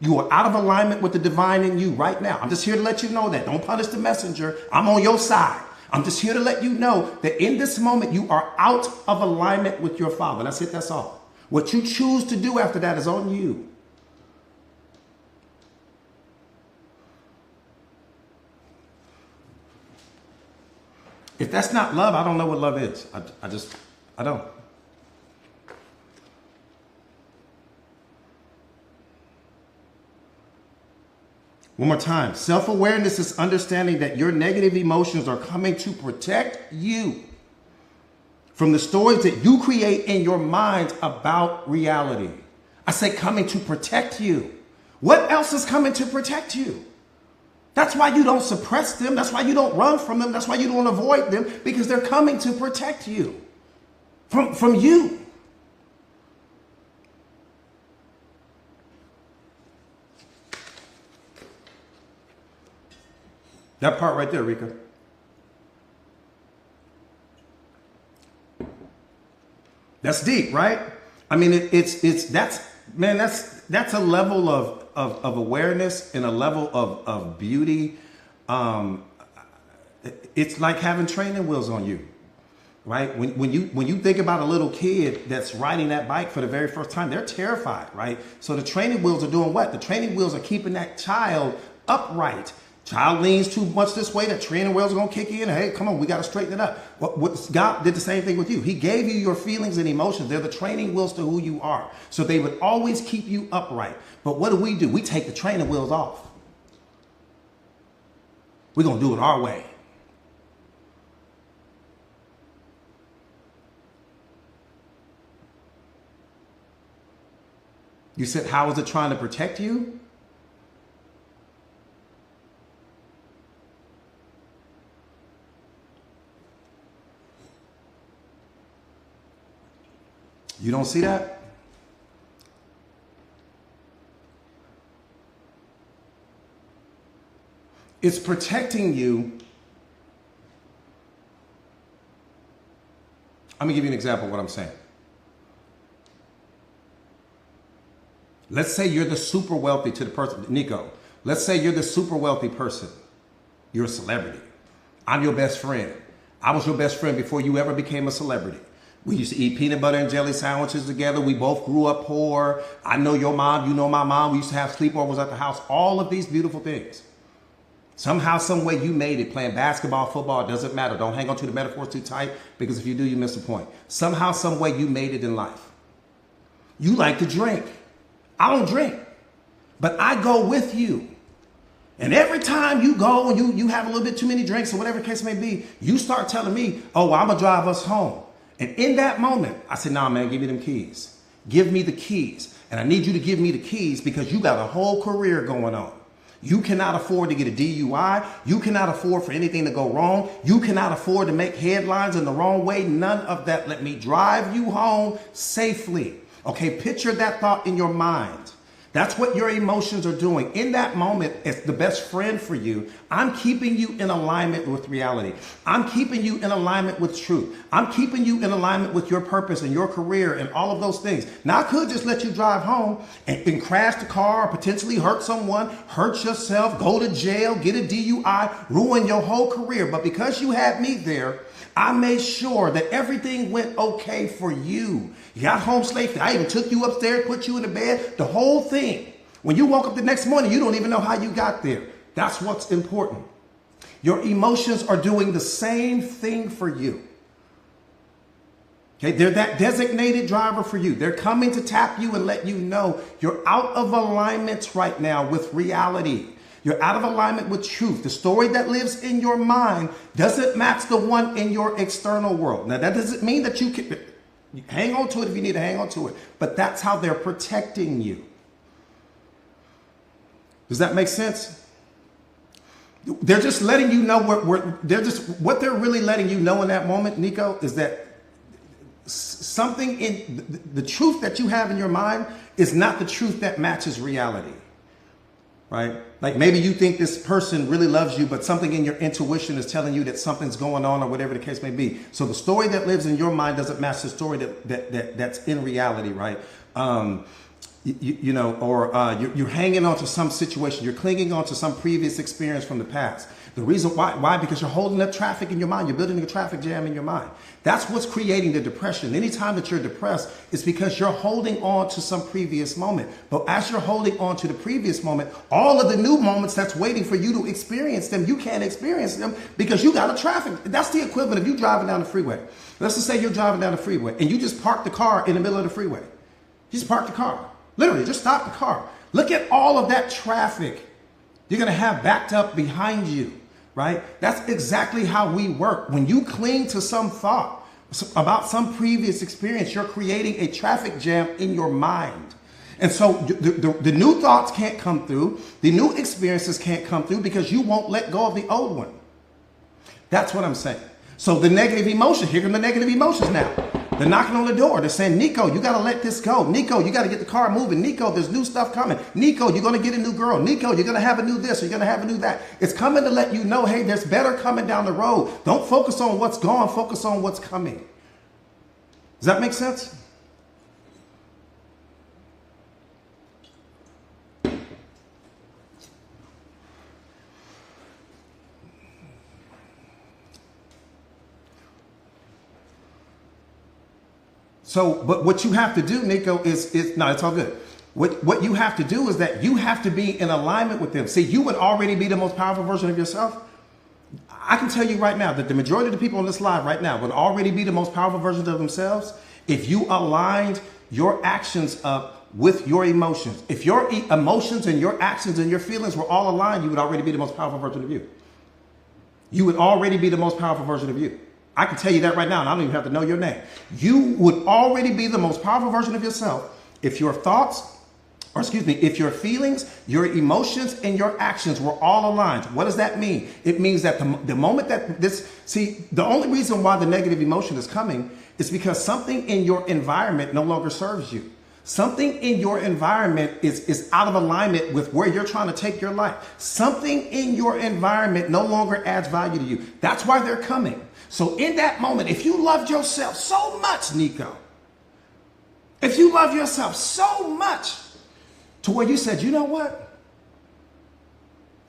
You are out of alignment with the divine in you right now. I'm just here to let you know that. Don't punish the messenger. I'm on your side. I'm just here to let you know that in this moment, you are out of alignment with your Father. That's it. That's all. What you choose to do after that is on you. If that's not love, I don't know what love is. I don't. One more time. Self-awareness is understanding that your negative emotions are coming to protect you from the stories that you create in your mind about reality. I say coming to protect you. What else is coming to protect you? That's why you don't suppress them. That's why you don't run from them. That's why you don't avoid them, because they're coming to protect you from you. That part right there, Rika. That's deep, right? I mean, that's a level of awareness and a level of beauty. It's like having training wheels on you, right? When you think about a little kid that's riding that bike for the very first time, they're terrified, right? So the training wheels are doing what? The training wheels are keeping that child upright. Child leans too much this way, that training wheels are going to kick in. Hey, come on, we got to straighten it up. God did the same thing with you. He gave you your feelings and emotions. They're the training wheels to who you are. So they would always keep you upright. But what do? We take the training wheels off. We're going to do it our way. You said, how is it trying to protect you? You don't see that? It's protecting you. I'm going to give you an example of what I'm saying. Let's say you're the super wealthy to the person, Nico. Let's say you're the super wealthy person. You're a celebrity. I'm your best friend. I was your best friend before you ever became a celebrity. We used to eat peanut butter and jelly sandwiches together. We both grew up poor. I know your mom. You know my mom. We used to have sleepovers at the house. All of these beautiful things. Somehow, some way you made it playing basketball, football. It doesn't matter. Don't hang on to the metaphors too tight, because if you do, you miss the point. Somehow, some way you made it in life. You like to drink. I don't drink, but I go with you. And every time you go and you have a little bit too many drinks or whatever the case may be, you start telling me, oh, I'm going to drive us home. And in that moment, I said, nah, man, give me them keys. Give me the keys. And I need you to give me the keys because you got a whole career going on. You cannot afford to get a DUI. You cannot afford for anything to go wrong. You cannot afford to make headlines in the wrong way. None of that. Let me drive you home safely. Okay, picture that thought in your mind. That's what your emotions are doing. In that moment, as the best friend for you, I'm keeping you in alignment with reality. I'm keeping you in alignment with truth. I'm keeping you in alignment with your purpose and your career and all of those things. Now, I could just let you drive home and crash the car or potentially hurt someone, hurt yourself, go to jail, get a DUI, ruin your whole career. But because you had me there, I made sure that everything went okay for you. You got home safely. I even took you upstairs, put you in the bed, the whole thing. When you woke up the next morning, you don't even know how you got there. That's what's important. Your emotions are doing the same thing for you. Okay, they're that designated driver for you. They're coming to tap you and let you know you're out of alignment right now with reality. You're out of alignment with truth. The story that lives in your mind doesn't match the one in your external world. Now, that doesn't mean that you can hang on to it if you need to hang on to it, but that's how they're protecting you. Does that make sense? They're just letting you know what they're really letting you know in that moment, Nico, is that something in the truth that you have in your mind is not the truth that matches reality, right? Like maybe you think this person really loves you, but something in your intuition is telling you that something's going on or whatever the case may be. So the story that lives in your mind doesn't match the story that's in reality, right? You're hanging on to some situation. You're clinging on to some previous experience from the past. The reason why? Because you're holding up traffic in your mind. You're building a traffic jam in your mind. That's what's creating the depression. Anytime that you're depressed, it's because you're holding on to some previous moment. But as you're holding on to the previous moment, all of the new moments that's waiting for you to experience them, you can't experience them because you got a traffic. That's the equivalent of you driving down the freeway. Let's just say you're driving down the freeway and you just park the car in the middle of the freeway. You just park the car. Literally, just stop the car. Look at all of that traffic you're going to have backed up behind you, right? That's exactly how we work. When you cling to some thought about some previous experience, you're creating a traffic jam in your mind. And so the new thoughts can't come through. The new experiences can't come through because you won't let go of the old one. That's what I'm saying. So the negative emotion, here come the negative emotions now. They're knocking on the door. They're saying, Nico, you got to let this go. Nico, you got to get the car moving. Nico, there's new stuff coming. Nico, you're going to get a new girl. Nico, you're going to have a new this or you're going to have a new that. It's coming to let you know, hey, there's better coming down the road. Don't focus on what's gone. Focus on what's coming. Does that make sense? So, but what you have to do, Nico, is no, it's all good. What you have to do is that you have to be in alignment with them. See, you would already be the most powerful version of yourself. I can tell you right now that the majority of the people on this live right now would already be the most powerful versions of themselves if you aligned your actions up with your emotions. If your emotions and your actions and your feelings were all aligned, you would already be the most powerful version of you. You would already be the most powerful version of you. I can tell you that right now, and I don't even have to know your name. You would already be the most powerful version of yourself if your thoughts, if your feelings, your emotions, and your actions were all aligned. What does that mean? It means that the moment that the only reason why the negative emotion is coming is because something in your environment no longer serves you. Something in your environment is out of alignment with where you're trying to take your life. Something in your environment no longer adds value to you. That's why they're coming. So in that moment, if you loved yourself so much, Nico, if you love yourself so much to where you said, you know what?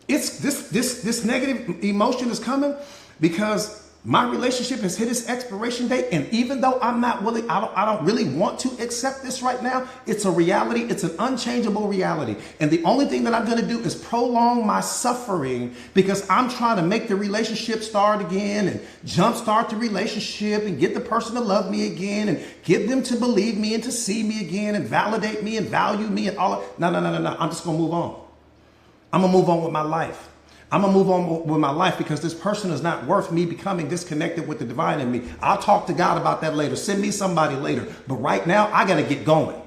It's this negative emotion is coming because my relationship has hit its expiration date. And even though I'm not willing, I don't really want to accept this right now. It's a reality. It's an unchangeable reality. And the only thing that I'm going to do is prolong my suffering because I'm trying to make the relationship start again and jumpstart the relationship and get the person to love me again and get them to believe me and to see me again and validate me and value me and all of no. I'm just going to move on. I'm going to move on with my life. I'm going to move on with my life because this person is not worth me becoming disconnected with the divine in me. I'll talk to God about that later. Send me somebody later. But right now, I got to get going.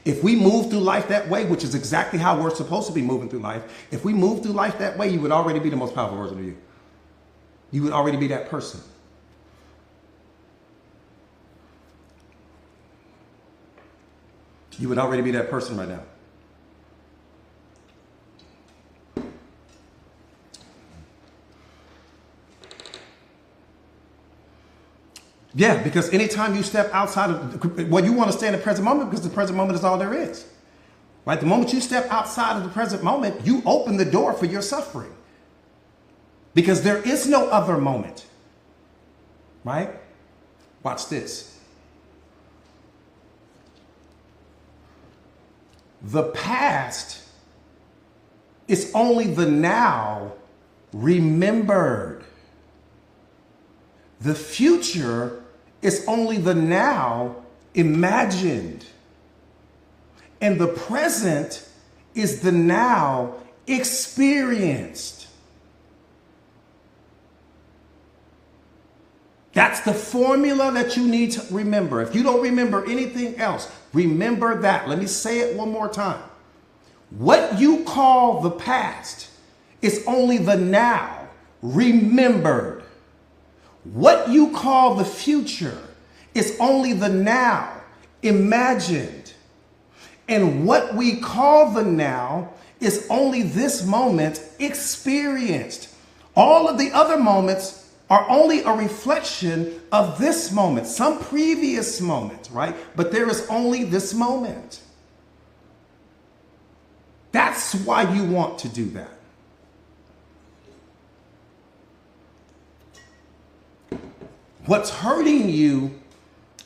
If we move through life that way, which is exactly how we're supposed to be moving through life, if we move through life that way, you would already be the most powerful version of you. You would already be that person. You would already be that person right now. Yeah, because anytime you step outside of, you want to stay in the present moment because the present moment is all there is. Right? The moment you step outside of the present moment, you open the door for your suffering. Because there is no other moment. right? Watch this. The past is only the now remembered. The future is only the now imagined. And the present is the now experienced. That's the formula that you need to remember. If you don't remember anything else, remember that. Let me say it one more time. What you call the past is only the now remembered. What you call the future is only the now imagined. And what we call the now is only this moment experienced. All of the other moments are only a reflection of this moment, some previous moment, right? But there is only this moment. That's why you want to do that. What's hurting you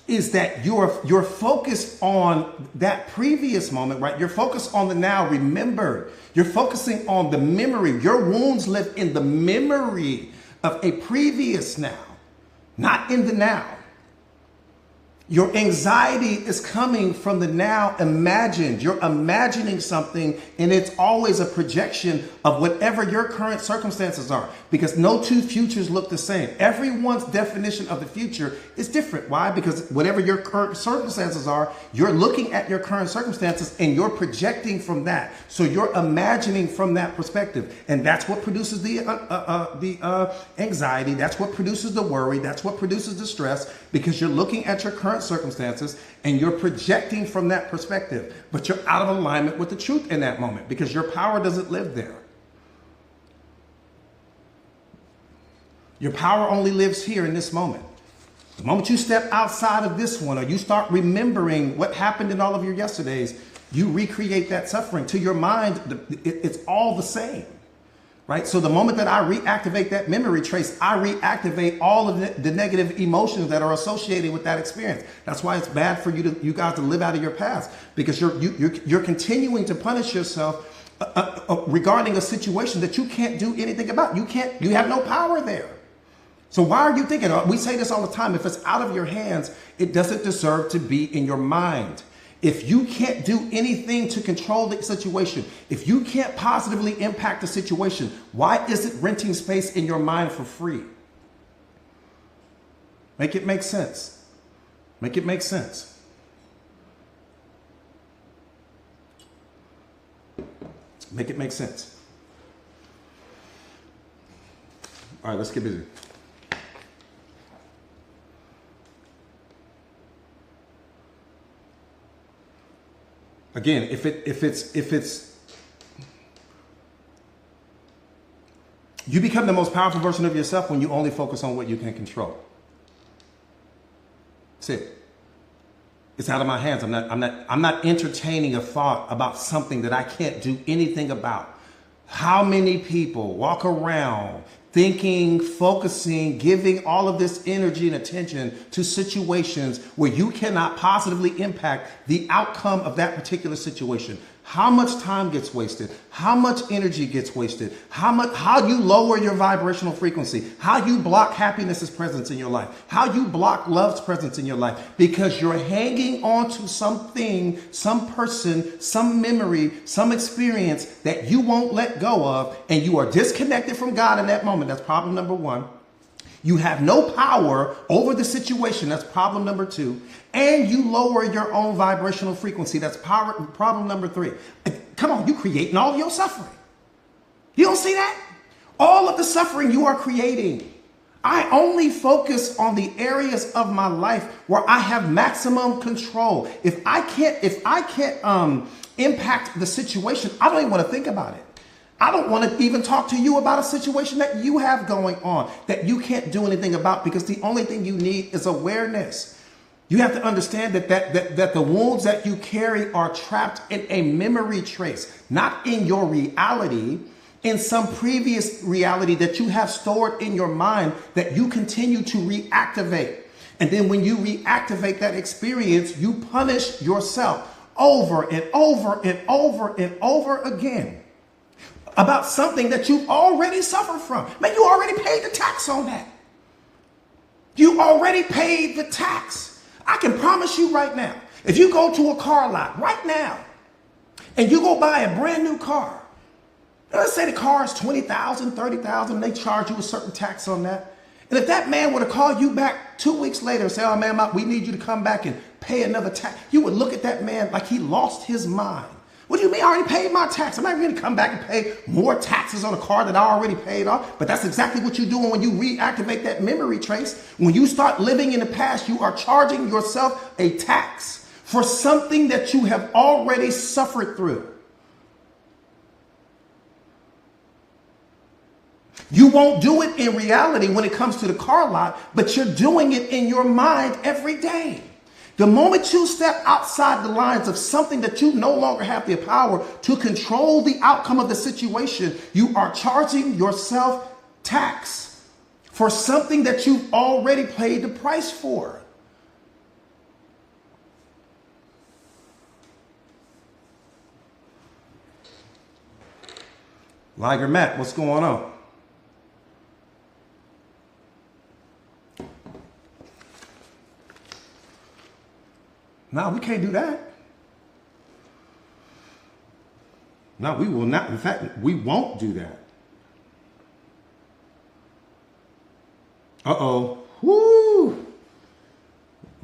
is that you're focused on that previous moment, right? You're focused on the now remembered. You're focusing on the memory. Your wounds live in the memory of a previous now, not in the now. Your anxiety is coming from the now imagined. You're imagining something, and it's always a projection of whatever your current circumstances are, because no two futures look the same. Everyone's definition of the future is different. Why? Because whatever your current circumstances are, you're looking at your current circumstances and you're projecting from that. So you're imagining from that perspective, and that's what produces the anxiety. That's what produces the worry. That's what produces the stress, because you're looking at your current circumstances and you're projecting from that perspective, but you're out of alignment with the truth in that moment because your power doesn't live there. Your power only lives here in this moment. The moment you step outside of this one, or you start remembering what happened in all of your yesterdays, you recreate that suffering. To your mind, it's all the same. Right? So the moment that I reactivate that memory trace, I reactivate all of the negative emotions that are associated with that experience. That's why it's bad for you guys to live out of your past, because you're continuing to punish yourself regarding a situation that you can't do anything about. You have no power there. So why are you thinking? We say this all the time. If it's out of your hands, it doesn't deserve to be in your mind. If you can't do anything to control the situation, if you can't positively impact the situation, why is it renting space in your mind for free? Make it make sense. Make it make sense. Make it make sense. All right, let's get busy. Again, if it's you become the most powerful version of yourself when you only focus on what you can control. That's it. It's out of my hands. I'm not entertaining a thought about something that I can't do anything about. How many people walk around thinking, focusing, giving all of this energy and attention to situations where you cannot positively impact the outcome of that particular situation? How much time gets wasted? How much energy gets wasted? How you lower your vibrational frequency? How you block happiness's presence in your life? How you block love's presence in your life? Because you're hanging on to something, some person, some memory, some experience that you won't let go of, and you are disconnected from God in that moment. That's problem number one. You have no power over the situation. That's problem number two. And you lower your own vibrational frequency. That's problem number three. Come on, you creating all of your suffering. You don't see that? All of the suffering you are creating. I only focus on the areas of my life where I have maximum control. If I can't impact the situation, I don't even want to think about it. I don't want to even talk to you about a situation that you have going on that you can't do anything about, because the only thing you need is awareness. You have to understand that the wounds that you carry are trapped in a memory trace, not in your reality. in some previous reality that you have stored in your mind that you continue to reactivate. And then when you reactivate that experience, you punish yourself over and over and over and over again about something that you already suffered from. Man, you already paid the tax on that. You already paid the tax. I can promise you right now, if you go to a car lot right now and you go buy a brand new car, let's say the car is $20,000, $30,000, they charge you a certain tax on that. And if that man were to call you back 2 weeks later and say, oh man, we need you to come back and pay another tax, you would look at that man like he lost his mind. What do you mean? I already paid my tax. I'm not going to come back and pay more taxes on a car that I already paid off. But that's exactly what you're doing when you reactivate that memory trace. When you start living in the past, you are charging yourself a tax for something that you have already suffered through. You won't do it in reality when it comes to the car lot, but you're doing it in your mind every day. The moment you step outside the lines of something that you no longer have the power to control the outcome of the situation, you are charging yourself tax for something that you've already paid the price for. Liger Matt, what's going on? No, we can't do that. No, we will not. In fact, we won't do that. Uh-oh. Woo.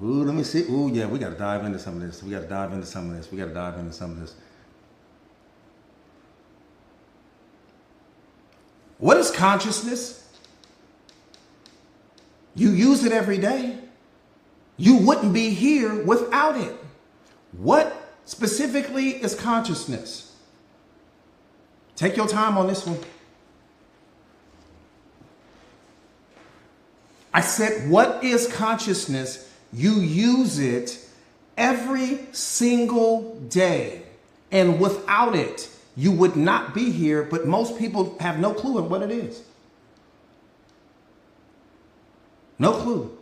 Ooh, let me see. Ooh, yeah, we got to dive into some of this. We got to dive into some of this. We got to dive into some of this. What is consciousness? You use it every day. You wouldn't be here without it. What specifically is consciousness? Take your time on this one. I said, what is consciousness? You use it every single day. And without it, you would not be here. But most people have no clue on what it is. No clue.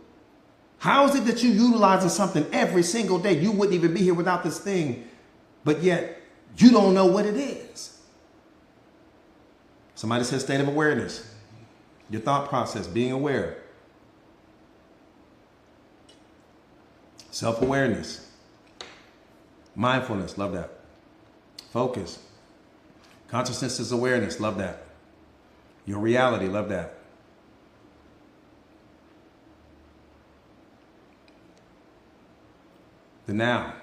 How is it that you're utilizing something every single day? You wouldn't even be here without this thing, but yet you don't know what it is. Somebody said state of awareness. Your thought process, being aware. Self-awareness. Mindfulness, love that. Focus. Consciousness is awareness, love that. Your reality, love that. The now,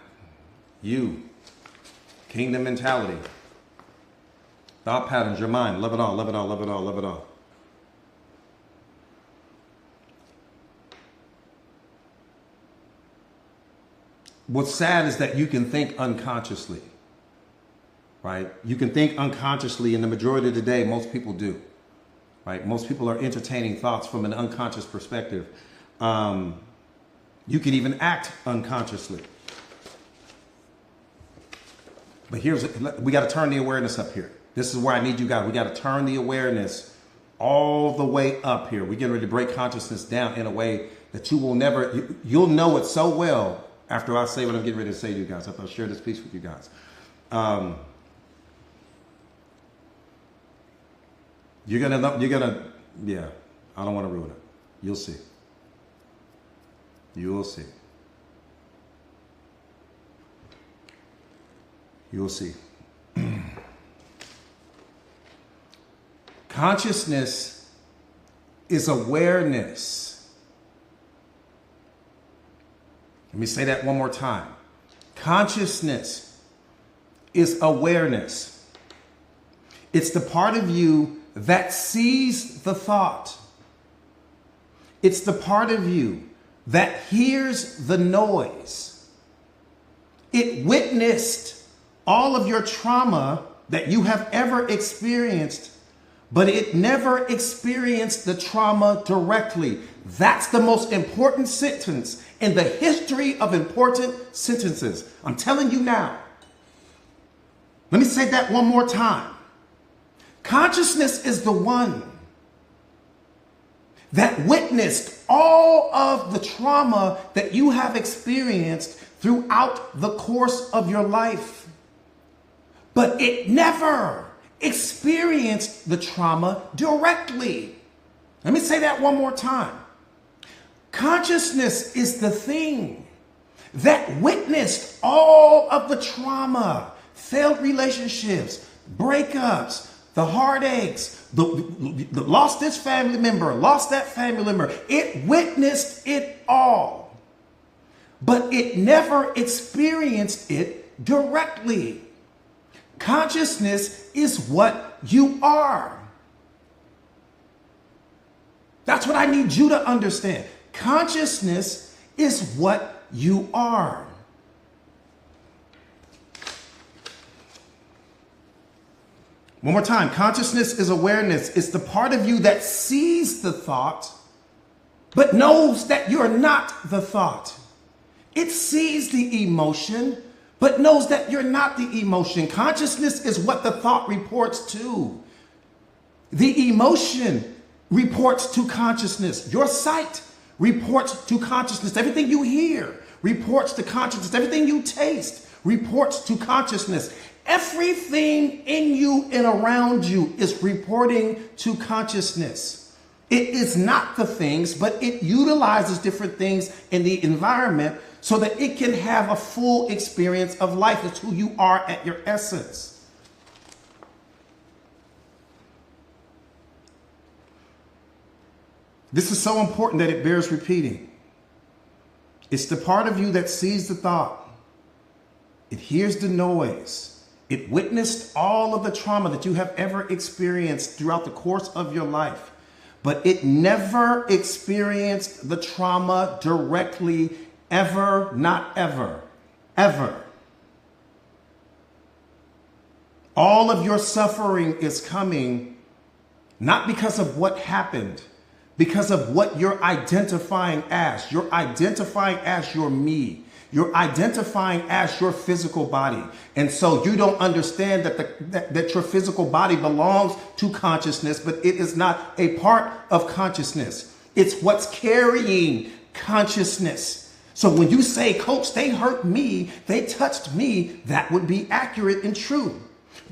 you, kingdom mentality, thought patterns, your mind, love it all, love it all, love it all, love it all. What's sad is that you can think unconsciously, right? You can think unconsciously, and the majority of the day, most people do, right? Most people are entertaining thoughts from an unconscious perspective. You can even act unconsciously. But we got to turn the awareness up here. This is where I need you guys. We got to turn the awareness all the way up here. We're getting ready to break consciousness down in a way that you will never, you'll know it so well after I say what I'm getting ready to say to you guys. After I share this piece with you guys. Yeah, I don't want to ruin it. You'll see. You'll see. You'll see. Consciousness is awareness. Let me say that one more time. Consciousness is awareness. It's the part of you that sees the thought. It's the part of you that hears the noise. It witnessed all of your trauma that you have ever experienced, but it never experienced the trauma directly. That's the most important sentence in the history of important sentences. I'm telling you now. Let me say that one more time. Consciousness is the one that witnessed all of the trauma that you have experienced throughout the course of your life. But it never experienced the trauma directly. Let me say that one more time. Consciousness is the thing that witnessed all of the trauma, failed relationships, breakups, the heartaches, the lost this family member, lost that family member. It witnessed it all, but it never experienced it directly. Consciousness is what you are. That's what I need you to understand. Consciousness is what you are. One more time. Consciousness is awareness. It's the part of you that sees the thought, but knows that you're not the thought. It sees the emotion, but knows that you're not the emotion. Consciousness is what the thought reports to. The emotion reports to consciousness. Your sight reports to consciousness. Everything you hear reports to consciousness. Everything you taste reports to consciousness. Everything in you and around you is reporting to consciousness. It is not the things, but it utilizes different things in the environment so that it can have a full experience of life. It's who you are at your essence. This is so important that it bears repeating. It's the part of you that sees the thought. It hears the noise. It witnessed all of the trauma that you have ever experienced throughout the course of your life, but it never experienced the trauma directly, ever, not ever, ever. All of your suffering is coming not because of what happened, because of what you're identifying as. You're identifying as your me. You're identifying as your physical body. And so you don't understand that your physical body belongs to consciousness, but it is not a part of consciousness. It's what's carrying consciousness. So when you say, Coach, they hurt me, they touched me, that would be accurate and true.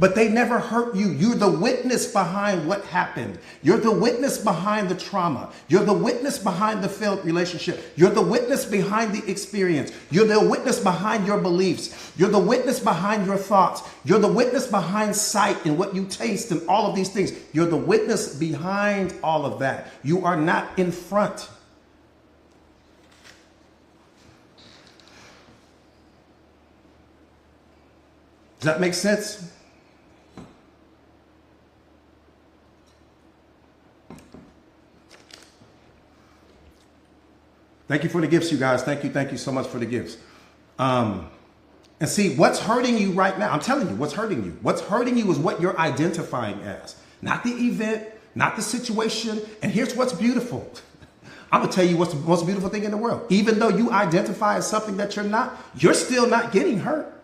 But they never hurt you. You're the witness behind what happened. You're the witness behind the trauma. You're the witness behind the failed relationship. You're the witness behind the experience. You're the witness behind your beliefs. You're the witness behind your thoughts. You're the witness behind sight and what you taste and all of these things. You're the witness behind all of that. You are not in front. Does that make sense? Thank you for the gifts, you guys. Thank you so much for the gifts. And see, what's hurting you right now? I'm telling you, what's hurting you? What's hurting you is what you're identifying as. Not the event, not the situation. And here's what's beautiful. I'm going to tell you what's the most beautiful thing in the world. Even though you identify as something that you're still not getting hurt.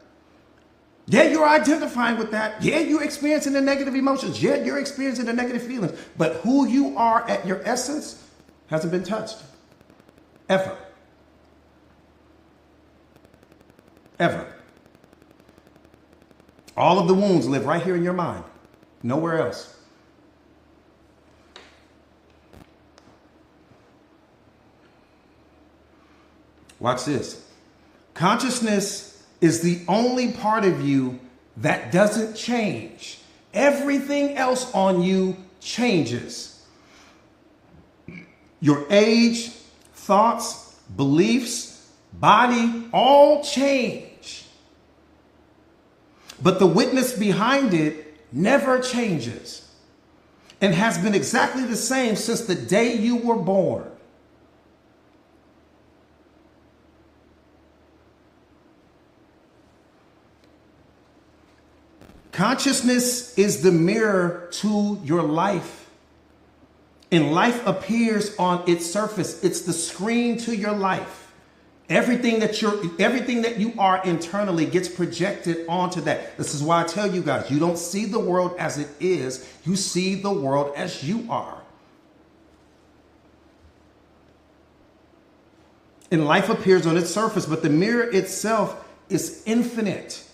Yeah, you're identifying with that. Yeah, you're experiencing the negative emotions. Yeah, you're experiencing the negative feelings. But who you are at your essence hasn't been touched. Ever. Ever. All of the wounds live right here in your mind. Nowhere else. Watch this. Consciousness is the only part of you that doesn't change. Everything else on you changes. Your age, thoughts, beliefs, body, all change. But the witness behind it never changes and has been exactly the same since the day you were born. Consciousness is the mirror to your life. And life appears on its surface. It's the screen to your life. Everything that you are internally gets projected onto that. This is why I tell you guys, you don't see the world as it is, you see the world as you are. And life appears on its surface, but the mirror itself is infinite.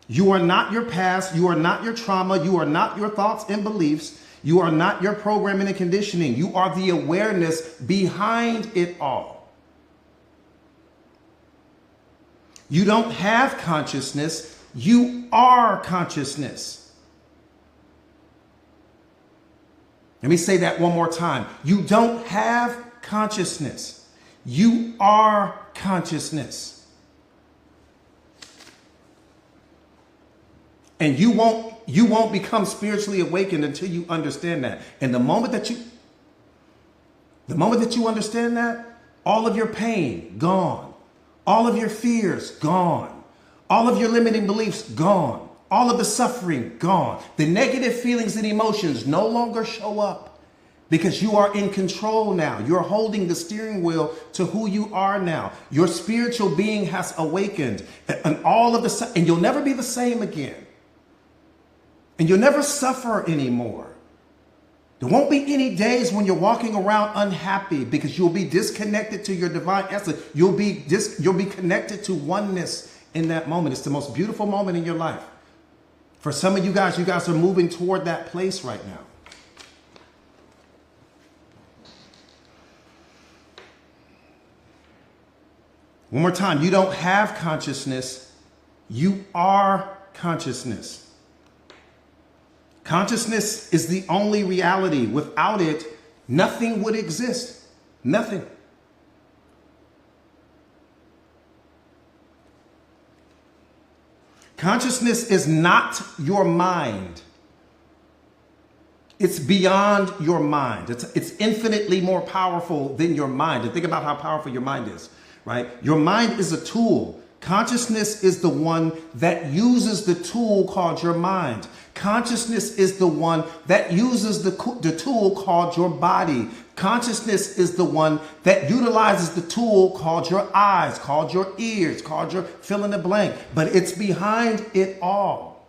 You are not your past, you are not your trauma, you are not your thoughts and beliefs, you are not your programming and conditioning. You are the awareness behind it all. You don't have consciousness, you are consciousness. Let me say that one more time. You don't have consciousness, you are consciousness. And you won't become spiritually awakened until you understand that. And the moment that you understand that, all of your pain gone. All of your fears gone. All of your limiting beliefs gone. All of the suffering gone. The negative feelings and emotions no longer show up because you are in control now. You're holding the steering wheel to who you are now. Your spiritual being has awakened, and you'll never be the same again. And you'll never suffer anymore. There won't be any days when you're walking around unhappy because you'll be disconnected to your divine essence. You'll be connected to oneness in that moment. It's the most beautiful moment in your life. For some of you guys are moving toward that place right now. One more time, you don't have consciousness, you are consciousness. Consciousness is the only reality. Without it, nothing would exist. Nothing. Consciousness is not your mind. It's beyond your mind. It's infinitely more powerful than your mind. And think about how powerful your mind is, right? Your mind is a tool. Consciousness is the one that uses the tool called your mind. Consciousness is the one that uses the tool called your body. Consciousness is the one that utilizes the tool called your eyes, called your ears, called your fill in the blank. But it's behind it all.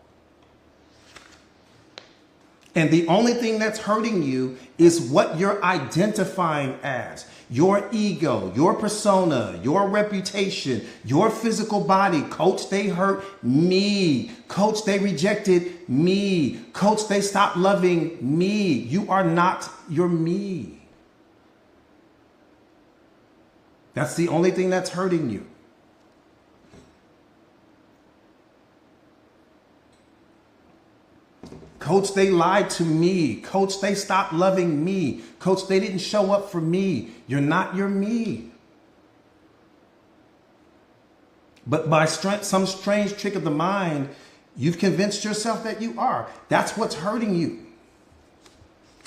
And the only thing that's hurting you is what you're identifying as. Your ego, your persona, your reputation, your physical body. Coach, they hurt me. Coach, they rejected me. Coach, they stopped loving me. You are not your me. That's the only thing that's hurting you. Coach, they lied to me. Coach, they stopped loving me. Coach, they didn't show up for me. You're not your me. But by some strange trick of the mind, you've convinced yourself that you are. That's what's hurting you.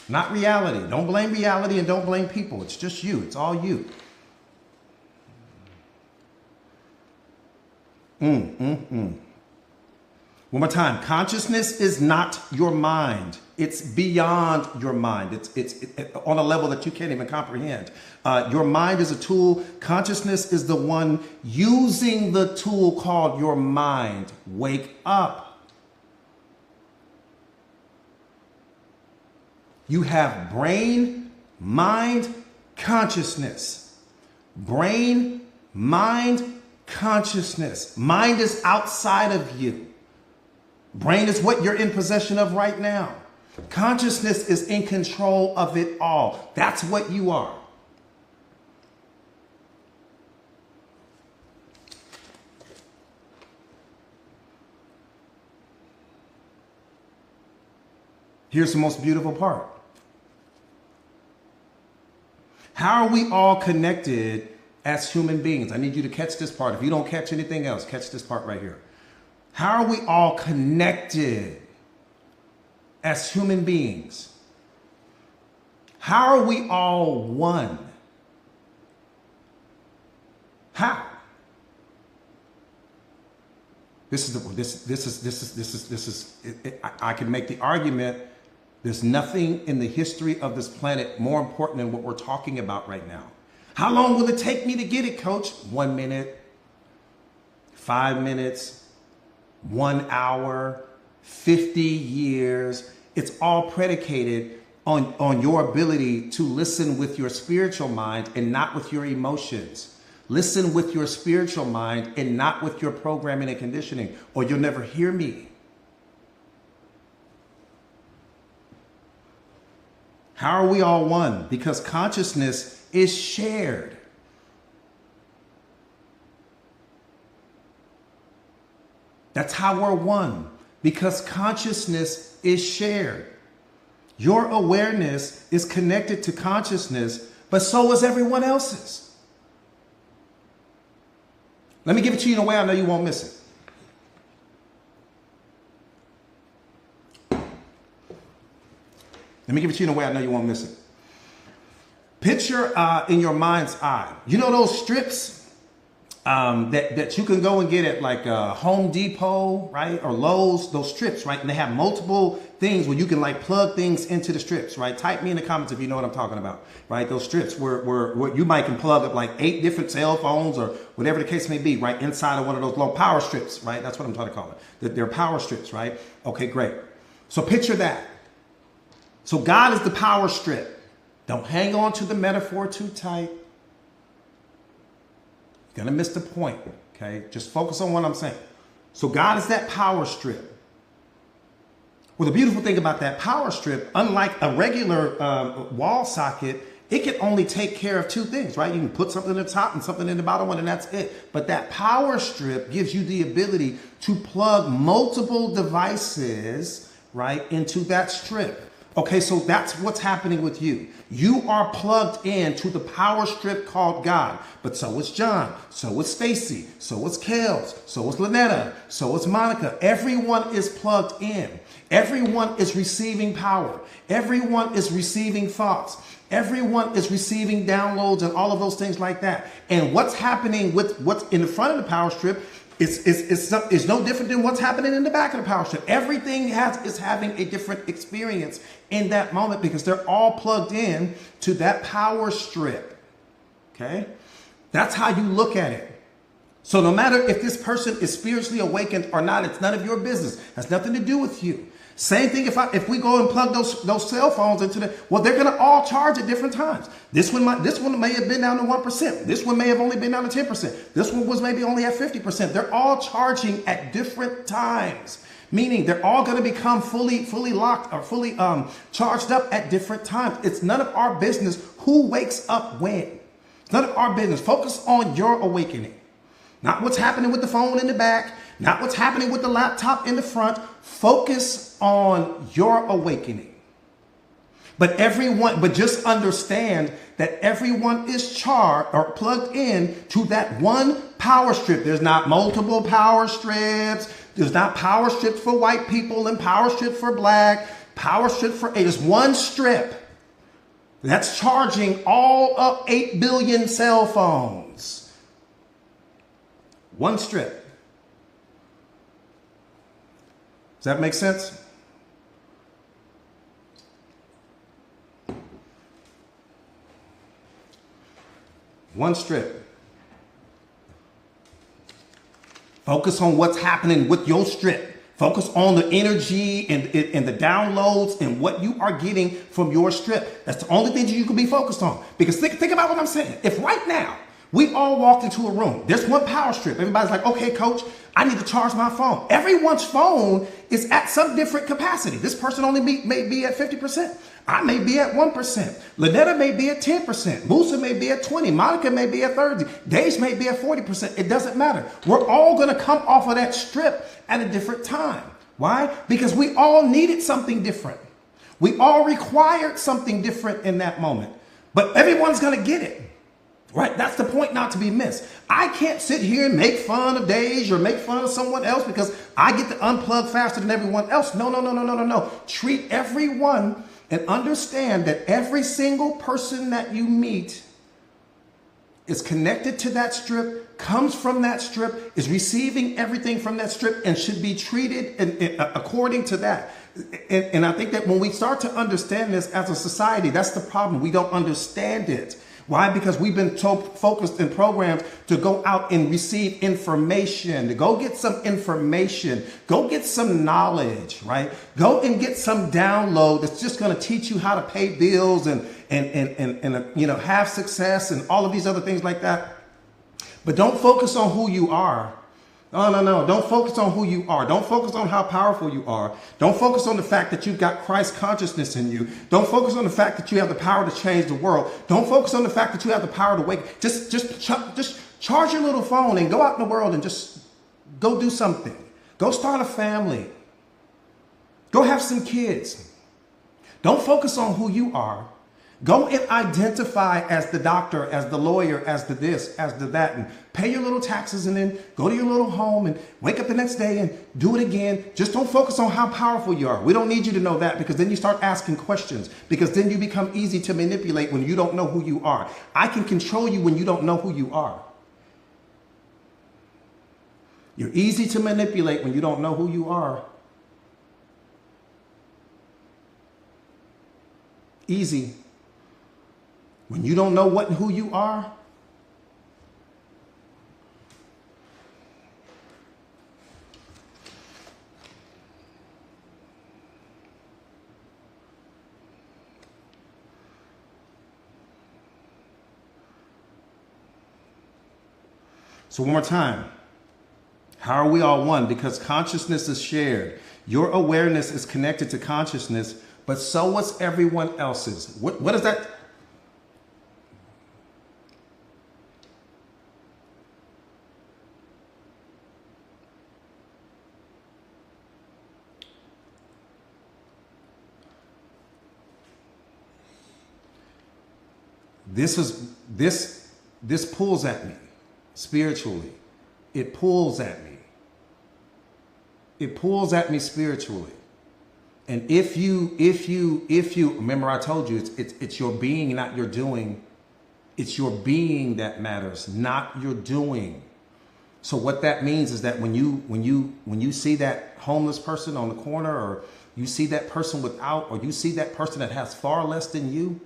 Not reality. Don't blame reality and don't blame people. It's just you. It's all you. One more time. Consciousness is not your mind. It's beyond your mind. It's on a level that you can't even comprehend. Your mind is a tool. Consciousness is the one using the tool called your mind. Wake up. You have brain, mind, consciousness. Brain, mind, consciousness. Mind is outside of you. Brain is what you're in possession of right now. Consciousness is in control of it all. That's what you are. Here's the most beautiful part. How are we all connected as human beings? I need you to catch this part. If you don't catch anything else, catch this part right here. How are we all connected as human beings? How are we all one? How? I can make the argument. There's nothing in the history of this planet more important than what we're talking about right now. How long will it take me to get it, coach? 1 minute, 5 minutes, 1 hour, 50 years. It's all predicated on your ability to listen with your spiritual mind and not with your emotions. Listen with your spiritual mind and not with your programming and conditioning, or you'll never hear me. How are we all one? Because consciousness is shared. That's how we're one, because consciousness is shared. Your awareness is connected to consciousness, but so is everyone else's. Let me give it to you in a way I know you won't miss it. Let me give it to you in a way I know you won't miss it. Picture in your mind's eye, you know those strips that you can go and get at like Home Depot, right? Or Lowe's, those strips, right? And they have multiple things where you can like plug things into the strips, right? Type me in the comments if you know what I'm talking about, right? Those strips where you might can plug up like 8 different cell phones or whatever the case may be, right? Inside of one of those long power strips, right? That's what I'm trying to call it. They're power strips, right? Okay, great. So picture that. So God is the power strip. Don't hang on to the metaphor too tight. You're going to miss the point, okay? Just focus on what I'm saying. So God is that power strip. Well, the beautiful thing about that power strip, unlike a regular wall socket, it can only take care of 2 things, right? You can put something in the top and something in the bottom one, and that's it. But that power strip gives you the ability to plug multiple devices, right, into that strip. Okay, so that's what's happening with you. You are plugged in to the power strip called God. But so is John, so is Stacy, so is Kels, so is Lynetta, so is Monica. Everyone is plugged in. Everyone is receiving power. Everyone is receiving thoughts. Everyone is receiving downloads and all of those things like that. And what's happening with what's in the front of the power strip is no different than what's happening in the back of the power strip. Everything is having a different experience in that moment because they're all plugged in to that power strip. Okay? That's how you look at it. So no matter if this person is spiritually awakened or not, it's none of your business. It has nothing to do with you. Same thing if we go and plug those cell phones into they're going to all charge at different times. This one may have been down to 1%. This one may have only been down to 10%. This one was maybe only at 50%. They're all charging at different times, meaning they're all going to become fully locked or fully charged up at different times. It's none of our business who wakes up when. It's none of our business. Focus on your awakening. Not what's happening with the phone in the back, not what's happening with the laptop in the front. Focus on your awakening. But just understand that everyone is charged or plugged in to that one power strip. There's not multiple power strips. There's not power strips for white people and power strips for black, power strip for there's one strip that's charging all up 8 billion cell phones. One strip. Does that make sense? One strip. Focus on what's happening with your strip. Focus on the energy and the downloads and what you are getting from your strip. That's the only thing that you can be focused on. Because think about what I'm saying. If right now we all walked into a room, there's one power strip. Everybody's like, okay, coach, I need to charge my phone. Everyone's phone is at some different capacity. This person only may be at 50%. I may be at 1%. Lynetta may be at 10%. Musa may be at 20%. Monica may be at 30%. Dage may be at 40%. It doesn't matter. We're all going to come off of that strip at a different time. Why? Because we all needed something different. We all required something different in that moment. But everyone's going to get it. Right? That's the point not to be missed. I can't sit here and make fun of Dage or make fun of someone else because I get to unplug faster than everyone else. No. Treat everyone and understand that every single person that you meet is connected to that strip, comes from that strip, is receiving everything from that strip, and should be treated according to that. And I think that when we start to understand this as a society, that's the problem. We don't understand it. Why? Because we've been so focused and programmed to go out and receive information, to go get some information, go get some knowledge, right? Go and get some download that's just going to teach you how to pay bills and have success and all of these other things like that. But don't focus on who you are. No. Don't focus on who you are. Don't focus on how powerful you are. Don't focus on the fact that you've got Christ consciousness in you. Don't focus on the fact that you have the power to change the world. Don't focus on the fact that you have the power to wake. Just charge your little phone and go out in the world and just go do something. Go start a family. Go have some kids. Don't focus on who you are. Go and identify as the doctor, as the lawyer, as the this, as the that, and pay your little taxes and then go to your little home and wake up the next day and do it again. Just don't focus on how powerful you are. We don't need you to know that, because then you start asking questions, because then you become easy to manipulate when you don't know who you are. I can control you when you don't know who you are. You're easy to manipulate when you don't know who you are. Easy. When you don't know what and who you are, so one more time. How are we all one? Because consciousness is shared. Your awareness is connected to consciousness, but so was everyone else's. What is that? This pulls at me spiritually. It pulls at me. It pulls at me spiritually. And if you remember, I told you it's your being, not your doing. It's your being that matters, not your doing. So what that means is that when you see that homeless person on the corner, or you see that person without, or you see that person that has far less than you,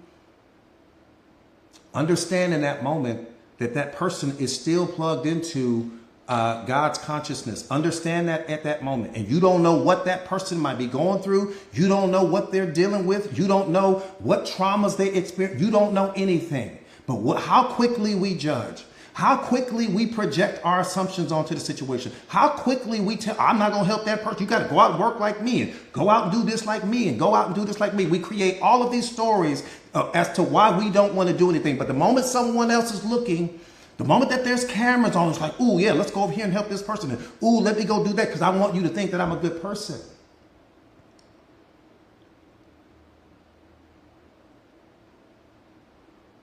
understand in that moment that person is still plugged into God's consciousness. Understand that at that moment. And you don't know what that person might be going through. You don't know what they're dealing with. You don't know what traumas they experience. You don't know anything. But how quickly we judge. How quickly we project our assumptions onto the situation. How quickly we tell, I'm not going to help that person. You got to go out and work like me, and go out and do this like me, and go out and do this like me. We create all of these stories as to why we don't want to do anything. But the moment someone else is looking, the moment that there's cameras on, it's like, ooh, yeah, let's go over here and help this person. And, ooh, let me go do that because I want you to think that I'm a good person.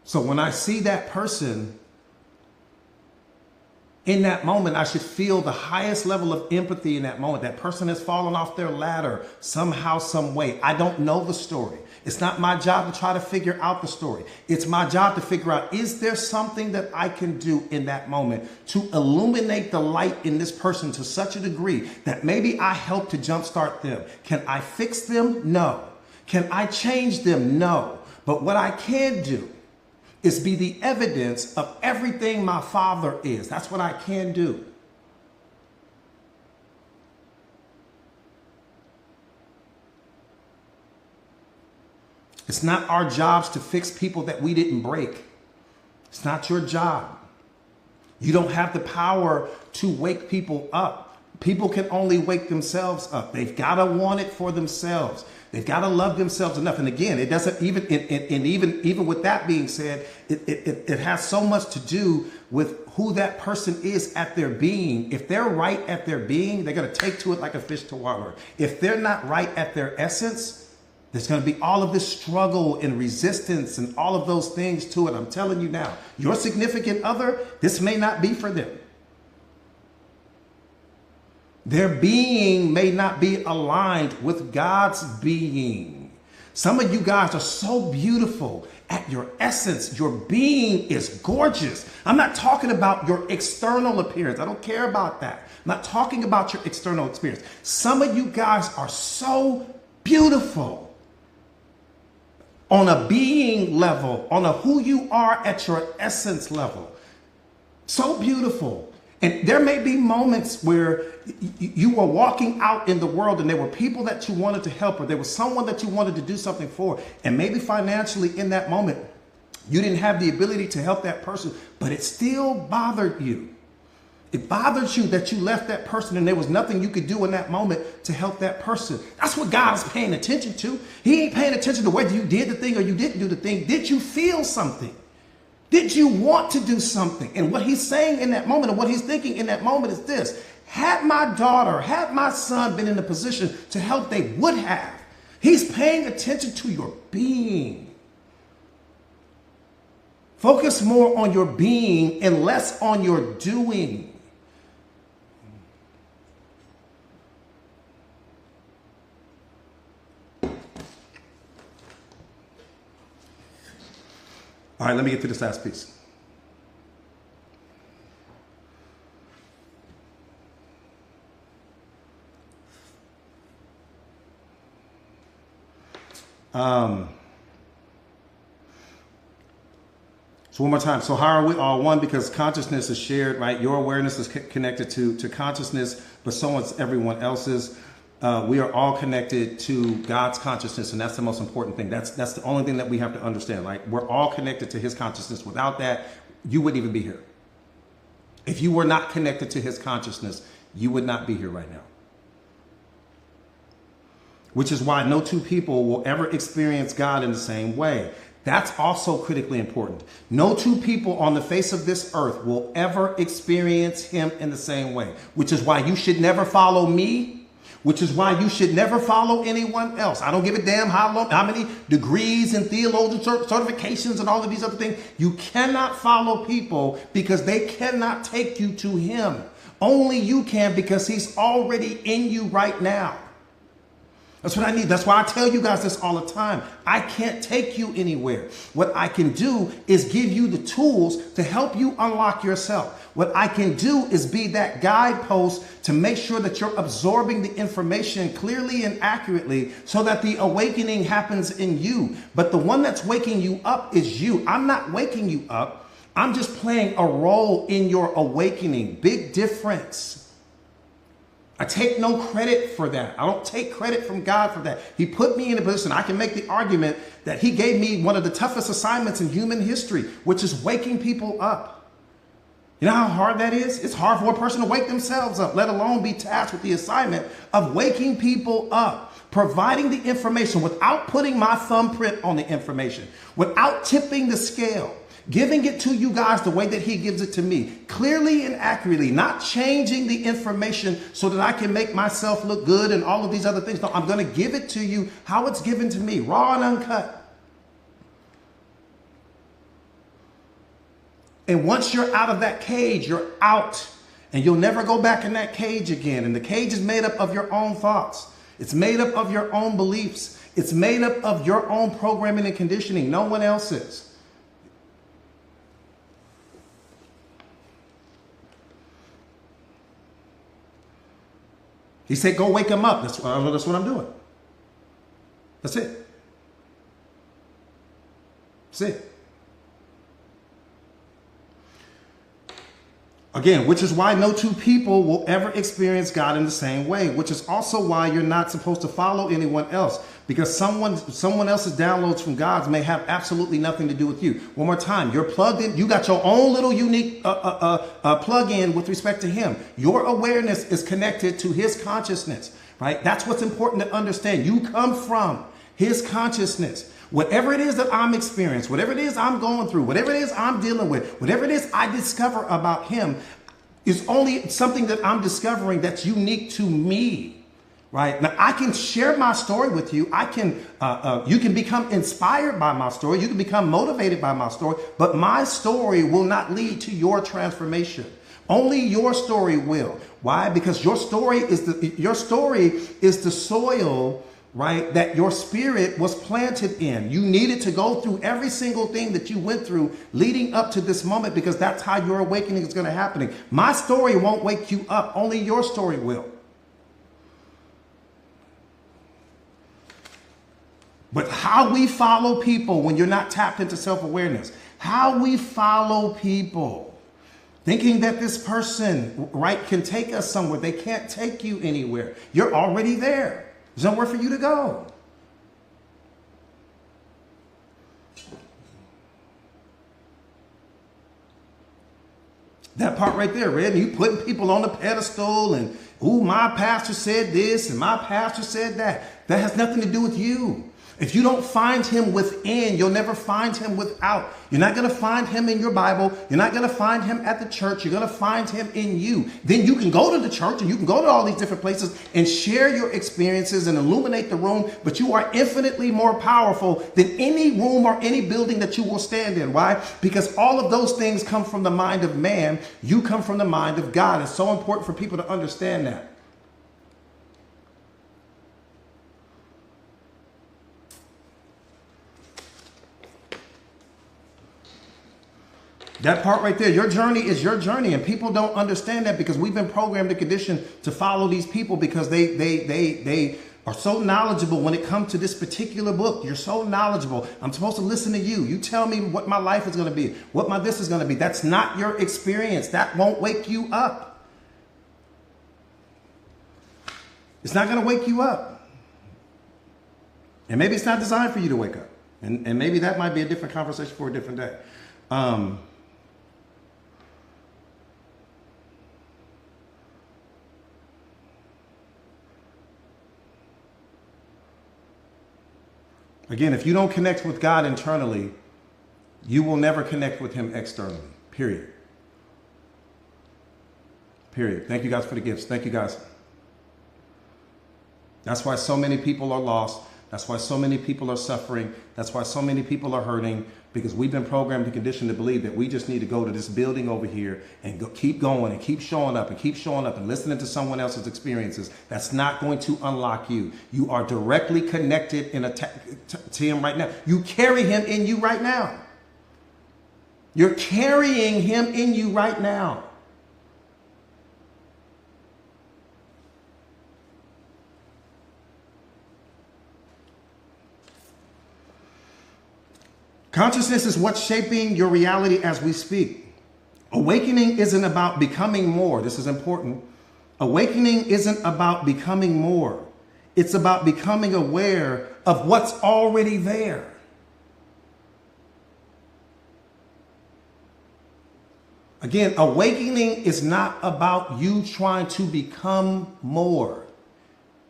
So when I see that person, in that moment, I should feel the highest level of empathy in that moment. That person has fallen off their ladder somehow, some way. I don't know the story. It's not my job to try to figure out the story. It's my job to figure out, is there something that I can do in that moment to illuminate the light in this person to such a degree that maybe I help to jumpstart them? Can I fix them? No. Can I change them? No. But what I can do is be the evidence of everything my Father is. That's what I can do. It's not our jobs to fix people that we didn't break. It's not your job. You don't have the power to wake people up. People can only wake themselves up. They've got to want it for themselves. They've got to love themselves enough. And again, it doesn't even with that being said, it has so much to do with who that person is at their being. If they're right at their being, they're going to take to it like a fish to water. If they're not right at their essence, there's going to be all of this struggle and resistance and all of those things to it. I'm telling you now, your significant other, this may not be for them. Their being may not be aligned with God's being. Some of you guys are so beautiful at your essence. Your being is gorgeous. I'm not talking about your external appearance. I don't care about that. I'm not talking about your external experience. Some of you guys are so beautiful. on a being level, on a who you are at your essence level. So beautiful. And there may be moments where you were walking out in the world and there were people that you wanted to help, or there was someone that you wanted to do something for. And maybe financially in that moment, you didn't have the ability to help that person, but it still bothered you. It bothers you that you left that person and there was nothing you could do in that moment to help that person. That's what God is paying attention to. He ain't paying attention to whether you did the thing or you didn't do the thing. Did you feel something? Did you want to do something? And what he's saying in that moment and what he's thinking in that moment is this: had my daughter, had my son been in a position to help, they would have. He's paying attention to your being. Focus more on your being and less on your doing. All right, let me get to this last piece. So one more time. So how are we all one? Because consciousness is shared, right? Your awareness is connected to consciousness, but so is everyone else's. We are all connected to God's consciousness, and that's the most important thing. That's the only thing that we have to understand. Like, we're all connected to his consciousness. Without that, you wouldn't even be here. If you were not connected to his consciousness, you would not be here right now. Which is why no two people will ever experience God in the same way. That's also critically important. No two people on the face of this earth will ever experience him in the same way. Which is why you should never follow me. Which is why you should never follow anyone else. I don't give a damn how many degrees and theologian certifications and all of these other things. You cannot follow people because they cannot take you to him. Only you can, because he's already in you right now. That's what I need. That's why I tell you guys this all the time. I can't take you anywhere. What I can do is give you the tools to help you unlock yourself. What I can do is be that guidepost to make sure that you're absorbing the information clearly and accurately so that the awakening happens in you. But the one that's waking you up is you. I'm not waking you up. I'm just playing a role in your awakening. Big difference. I take no credit for that. I don't take credit from God for that. He put me in a position. I can make the argument that he gave me one of the toughest assignments in human history, which is waking people up. You know how hard that is? It's hard for a person to wake themselves up, let alone be tasked with the assignment of waking people up, providing the information without putting my thumbprint on the information, without tipping the scale. Giving it to you guys the way that he gives it to me, clearly and accurately, not changing the information so that I can make myself look good and all of these other things. No, I'm going to give it to you how it's given to me, raw and uncut. And once you're out of that cage, you're out, and you'll never go back in that cage again. And the cage is made up of your own thoughts. It's made up of your own beliefs. It's made up of your own programming and conditioning. No one else's. He said, go wake him up. That's what I'm doing. That's it. That's it. Again, which is why no two people will ever experience God in the same way, which is also why you're not supposed to follow anyone else, because someone else's downloads from God's may have absolutely nothing to do with you. One more time, you're plugged in. You got your own little unique plug-in with respect to him. Your awareness is connected to his consciousness, right? That's what's important to understand. You come from his consciousness. Whatever it is that I'm experiencing, whatever it is I'm going through, whatever it is I'm dealing with, whatever it is I discover about him is only something that I'm discovering that's unique to me, right? Now, I can share my story with you. You can become inspired by my story. You can become motivated by my story, but my story will not lead to your transformation. Only your story will. Why? Because your story is the soil, right, that your spirit was planted in. You needed to go through every single thing that you went through leading up to this moment, because that's how your awakening is going to happen. My story won't wake you up. Only your story will. But how we follow people when you're not tapped into self-awareness, how we follow people thinking that this person, right, can take us somewhere. They can't take you anywhere. You're already there. There's nowhere for you to go. That part right there, Red, you putting people on the pedestal and, ooh, my pastor said this and my pastor said that. That has nothing to do with you. If you don't find him within, you'll never find him without. You're not going to find him in your Bible. You're not going to find him at the church. You're going to find him in you. Then you can go to the church and you can go to all these different places and share your experiences and illuminate the room. But you are infinitely more powerful than any room or any building that you will stand in. Why? Because all of those things come from the mind of man. You come from the mind of God. It's so important for people to understand that. That part right there, your journey is your journey, and people don't understand that because we've been programmed and conditioned to follow these people because they are so knowledgeable when it comes to this particular book. You're so knowledgeable. I'm supposed to listen to you. You tell me what my life is going to be, what my this is going to be. That's not your experience. That won't wake you up. It's not going to wake you up. And maybe it's not designed for you to wake up. And maybe that might be a different conversation for a different day. Again, if you don't connect with God internally, you will never connect with him externally, period. Period. Thank you guys for the gifts. Thank you guys. That's why so many people are lost. That's why so many people are suffering. That's why so many people are hurting, because we've been programmed and conditioned to believe that we just need to go to this building over here and keep going and keep showing up and keep showing up and listening to someone else's experiences. That's not going to unlock you. You are directly connected to him right now. You carry him in you right now. You're carrying him in you right now. Consciousness is what's shaping your reality as we speak. Awakening isn't about becoming more. This is important. Awakening isn't about becoming more. It's about becoming aware of what's already there. Again, awakening is not about you trying to become more.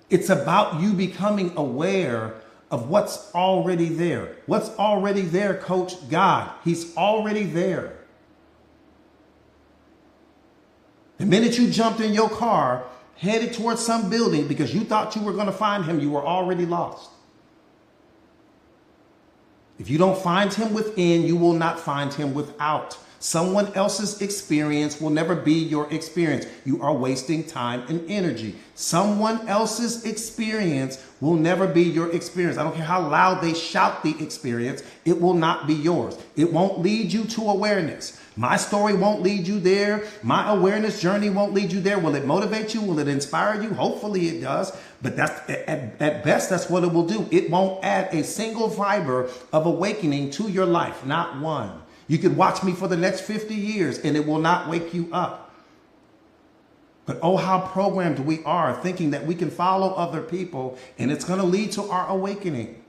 It's about you becoming aware of what's already there. What's already there, Coach? God. He's already there. The minute you jumped in your car, headed towards some building because you thought you were going to find him, you were already lost. If you don't find him within, you will not find him without. Someone else's experience will never be your experience. You are wasting time and energy. Someone else's experience will never be your experience. I don't care how loud they shout the experience, it will not be yours. It won't lead you to awareness. My story won't lead you there. My awareness journey won't lead you there. Will it motivate you? Will it inspire you? Hopefully it does. But that's at best, that's what it will do. It won't add a single fiber of awakening to your life, not one. You could watch me for the next 50 years and it will not wake you up. But oh, how programmed we are thinking that we can follow other people and it's going to lead to our awakening.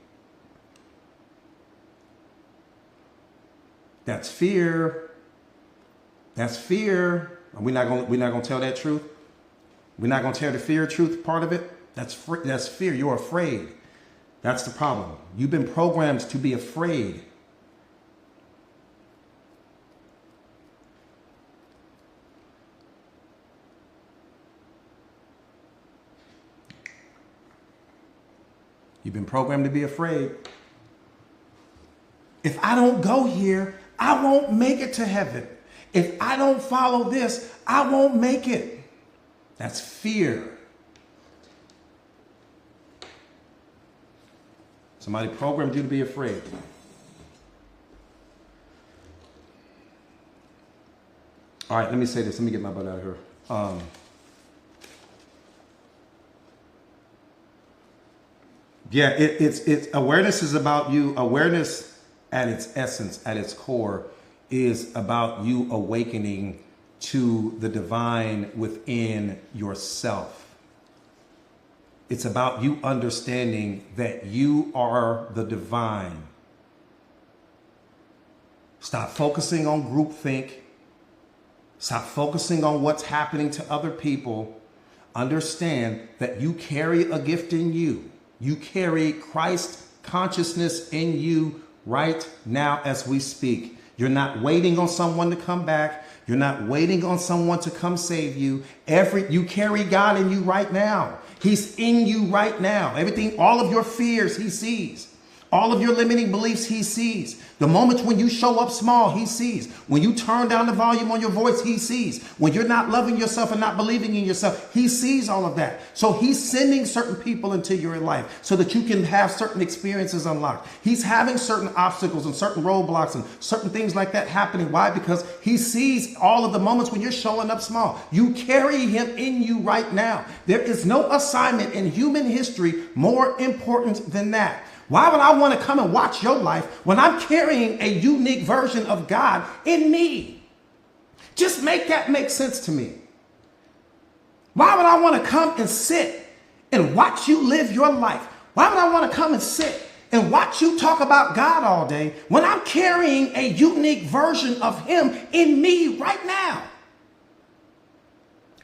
That's fear. That's fear. We're not going to tell that truth. We're not going to tell the fear truth part of it. That's fear. You're afraid. That's the problem. You've been programmed to be afraid. You've been programmed to be afraid. If I don't go here, I won't make it to heaven. If I don't follow this, I won't make it. That's fear. Somebody programmed you to be afraid. All right, let me say this. Let me get my butt out of here. Yeah, it's awareness is about you. Awareness at its essence, at its core, is about you awakening to the divine within yourself. It's about you understanding that you are the divine. Stop focusing on groupthink. Stop focusing on what's happening to other people. Understand that you carry a gift in you. You carry Christ consciousness in you right now as we speak. You're not waiting on someone to come back. You're not waiting on someone to come save you. You carry God in you right now. He's in you right now. Everything, all of your fears, he sees. All of your limiting beliefs, he sees. The moments when you show up small, he sees. When you turn down the volume on your voice, he sees. When you're not loving yourself and not believing in yourself, he sees all of that. So he's sending certain people into your life so that you can have certain experiences unlocked. He's having certain obstacles and certain roadblocks and certain things like that happening. Why? Because he sees all of the moments when you're showing up small. You carry him in you right now. There is no assignment in human history more important than that. Why would I want to come and watch your life when I'm carrying a unique version of God in me? Just make that make sense to me. Why would I want to come and sit and watch you live your life? Why would I want to come and sit and watch you talk about God all day when I'm carrying a unique version of him in me right now?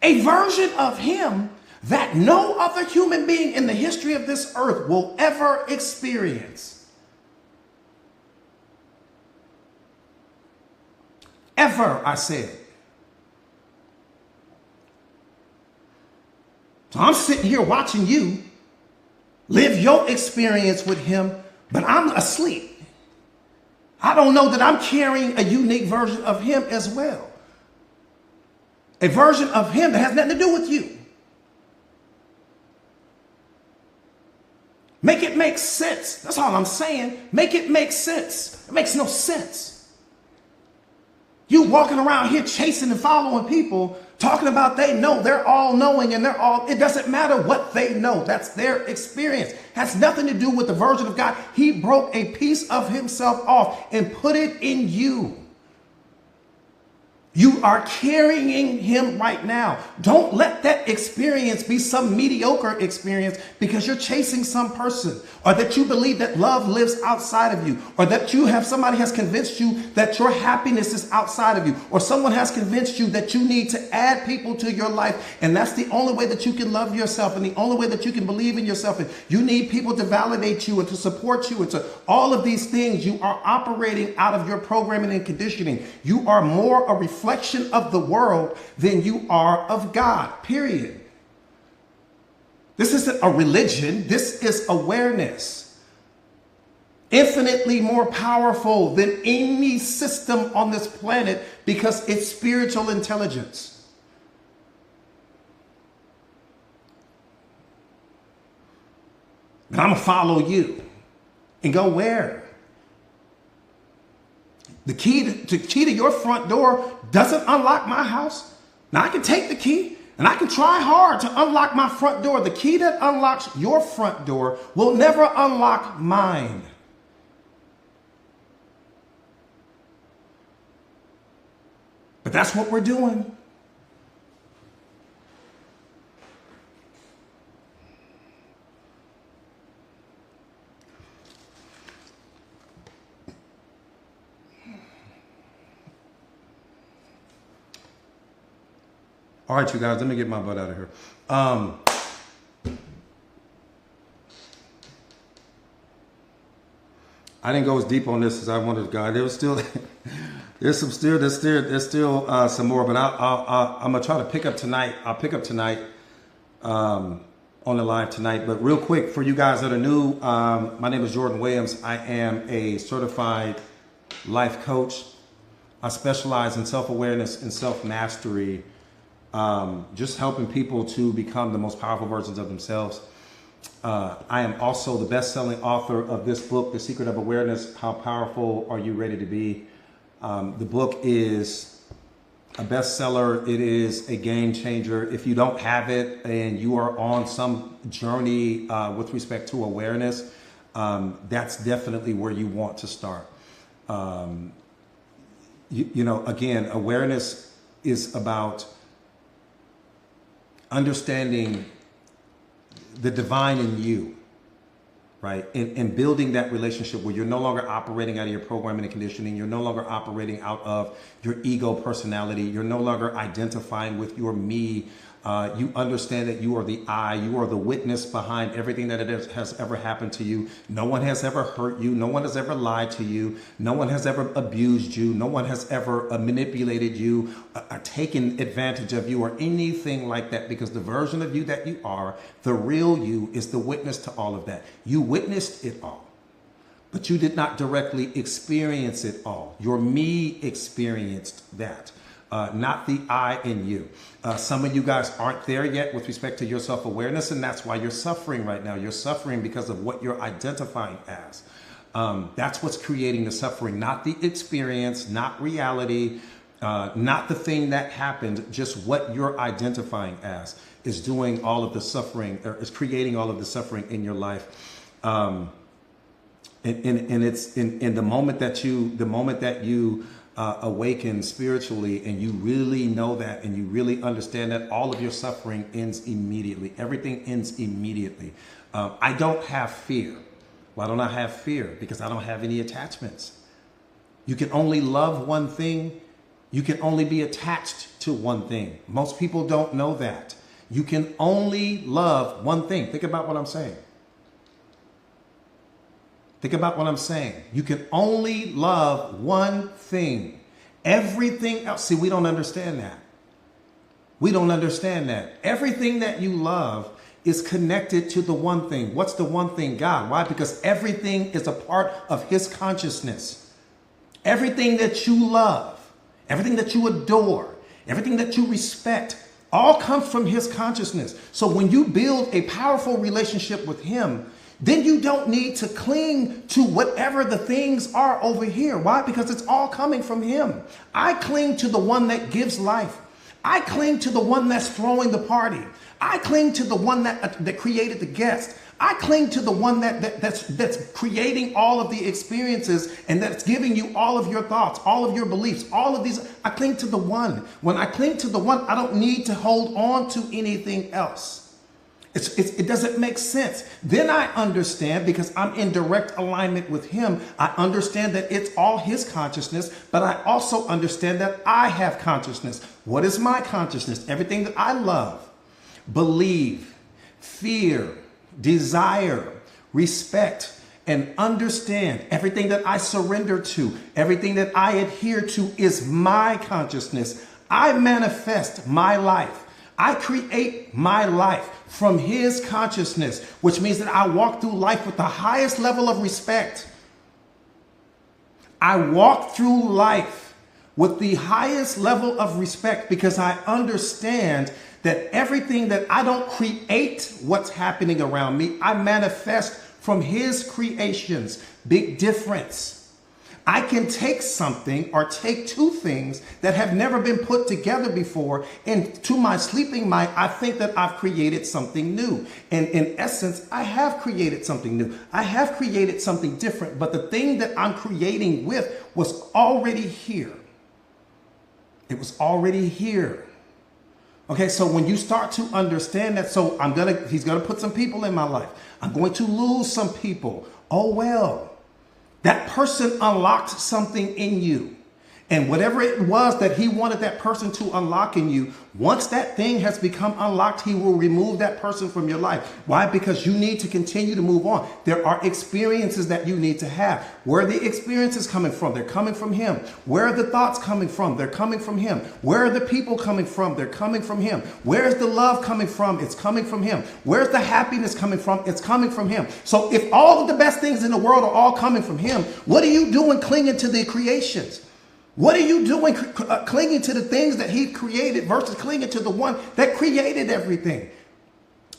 A version of him that no other human being in the history of this earth will ever experience. Ever, I said. So I'm sitting here watching you live your experience with him, but I'm asleep. I don't know that I'm carrying a unique version of him as well. A version of him that has nothing to do with you. Make it make sense. That's all I'm saying. Make it make sense. It makes no sense. You walking around here chasing and following people, talking about they know, they're all knowing and it doesn't matter what they know. That's their experience. Has nothing to do with the version of God. He broke a piece of himself off and put it in you. You are carrying him right now. Don't let that experience be some mediocre experience because you're chasing some person, or that you believe that love lives outside of you, or that somebody has convinced you that your happiness is outside of you, or someone has convinced you that you need to add people to your life. And that's the only way that you can love yourself and the only way that you can believe in yourself. And you need people to validate you and to support you and to all of these things. You are operating out of your programming and conditioning. You are more a reflection of the world than you are of God, period. This isn't a religion. This is awareness. Infinitely more powerful than any system on this planet because it's spiritual intelligence. And I'm going to follow you and go where? The key to your front door doesn't unlock my house. Now I can take the key and I can try hard to unlock my front door. The key that unlocks your front door will never unlock mine. But that's what we're doing. All right, you guys, let me get my butt out of here. I didn't go as deep on this as I wanted to go. There was still, there's still some more, but I'm gonna try to pick up tonight. I'll pick up tonight on the live tonight. But real quick, for you guys that are new, my name is Jordan Williams. I am a certified life coach. I specialize in self-awareness and self-mastery. Just helping people to become the most powerful versions of themselves. I am also the best-selling author of this book, The Secret of Awareness: How Powerful Are You Ready to Be? The book is a bestseller. It is a game changer. If you don't have it and you are on some journey with respect to awareness, that's definitely where you want to start. Again, awareness is about understanding the divine in you, right? And building that relationship where you're no longer operating out of your programming and conditioning. You're no longer operating out of your ego personality. You're no longer identifying with your me. You understand that you are the I, you are the witness behind everything that has ever happened to you. No one has ever hurt you. No one has ever lied to you. No one has ever abused you. No one has ever manipulated you, taken advantage of you or anything like that, because the version of you that you are, the real you, is the witness to all of that. You witnessed it all, but you did not directly experience it all. Your me experienced that. Not the I in you. Some of you guys aren't there yet with respect to your self-awareness, and that's why you're suffering right now. You're suffering because of what you're identifying as. That's what's creating the suffering, not the experience, not reality, not the thing that happened, just what you're identifying as is doing all of the suffering, or is creating all of the suffering in your life. And it's in the moment that you awaken spiritually, and you really know that, and you really understand that, all of your suffering ends immediately. Everything ends immediately. I don't have fear. Why don't I have fear? Because I don't have any attachments. You can only love one thing. You can only be attached to one thing. Most people don't know that. You can only love one thing. Think about what I'm saying. Think about what I'm saying. You can only love one thing. Everything else, see, we don't understand that. We don't understand that. Everything that you love is connected to the one thing. What's the one thing? God. Why? Because everything is a part of his consciousness. Everything that you love, everything that you adore, everything that you respect, all comes from his consciousness. So when you build a powerful relationship with him, then you don't need to cling to whatever the things are over here. Why? Because it's all coming from him. I cling to the one that gives life. I cling to the one that's throwing the party. I cling to the one that created the guest. I cling to the one that's creating all of the experiences, and that's giving you all of your thoughts, all of your beliefs, all of these. I cling to the one. When I cling to the one, I don't need to hold on to anything else. It doesn't make sense. Then I understand, because I'm in direct alignment with him, I understand that it's all his consciousness, but I also understand that I have consciousness. What is my consciousness? Everything that I love, believe, fear, desire, respect, and understand, everything that I surrender to, everything that I adhere to is my consciousness. I manifest my life. I create my life from his consciousness, which means that I walk through life with the highest level of respect. I walk through life with the highest level of respect, because I understand that everything that I don't create what's happening around me, I manifest from his creations. Big difference. I can take something, or take two things that have never been put together before, and to my sleeping mind, I think that I've created something new. And in essence, I have created something new. I have created something different, but the thing that I'm creating with was already here. It was already here. Okay, so when you start to understand that, so he's gonna put some people in my life. I'm going to lose some people. Oh well. That person unlocked something in you. And whatever it was that he wanted that person to unlock in you, once that thing has become unlocked, he will remove that person from your life. Why? Because you need to continue to move on. There are experiences that you need to have. Where are the experiences coming from? They're coming from him. Where are the thoughts coming from? They're coming from him. Where are the people coming from? They're coming from him. Where's the love coming from? It's coming from him. Where's the happiness coming from? It's coming from him. So if all of the best things in the world are all coming from him, what are you doing clinging to the creations? What are you doing clinging to the things that he created versus clinging to the one that created everything?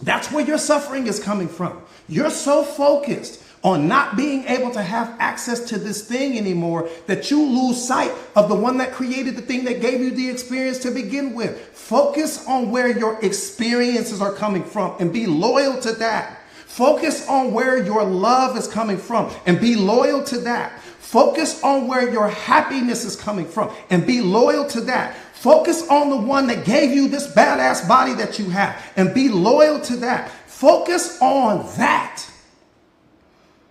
That's where your suffering is coming from. You're so focused on not being able to have access to this thing anymore, that you lose sight of the one that created the thing that gave you the experience to begin with. Focus on where your experiences are coming from and be loyal to that. Focus on where your love is coming from and be loyal to that. Focus on where your happiness is coming from and be loyal to that. Focus on the one that gave you this badass body that you have and be loyal to that. Focus on that.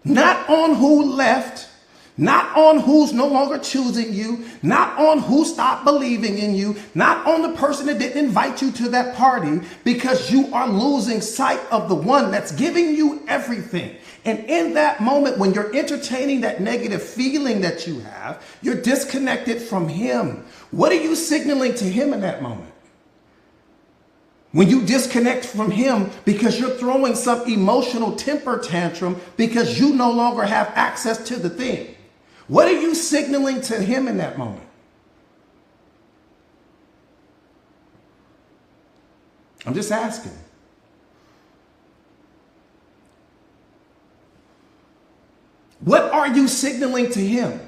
Not on who left, not on who's no longer choosing you, not on who stopped believing in you, not on the person that didn't invite you to that party, because you are losing sight of the one that's giving you everything. And in that moment, when you're entertaining that negative feeling that you have, you're disconnected from him. What are you signaling to him in that moment? When you disconnect from him because you're throwing some emotional temper tantrum because you no longer have access to the thing, what are you signaling to him in that moment? I'm just asking. What are you signaling to him?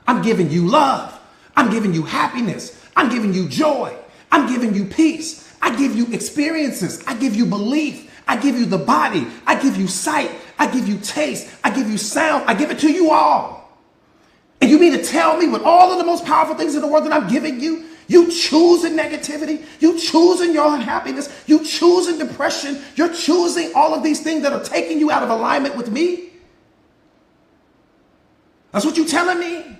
I'm giving you love. I'm giving you happiness. I'm giving you joy. I'm giving you peace. I give you experiences. I give you belief. I give you the body. I give you sight. I give you taste. I give you sound. I give it to you all. And you mean to tell me with all of the most powerful things in the world that I'm giving you, you choosing negativity, you choosing your unhappiness, you choosing depression, you're choosing all of these things that are taking you out of alignment with me? That's what you're telling me?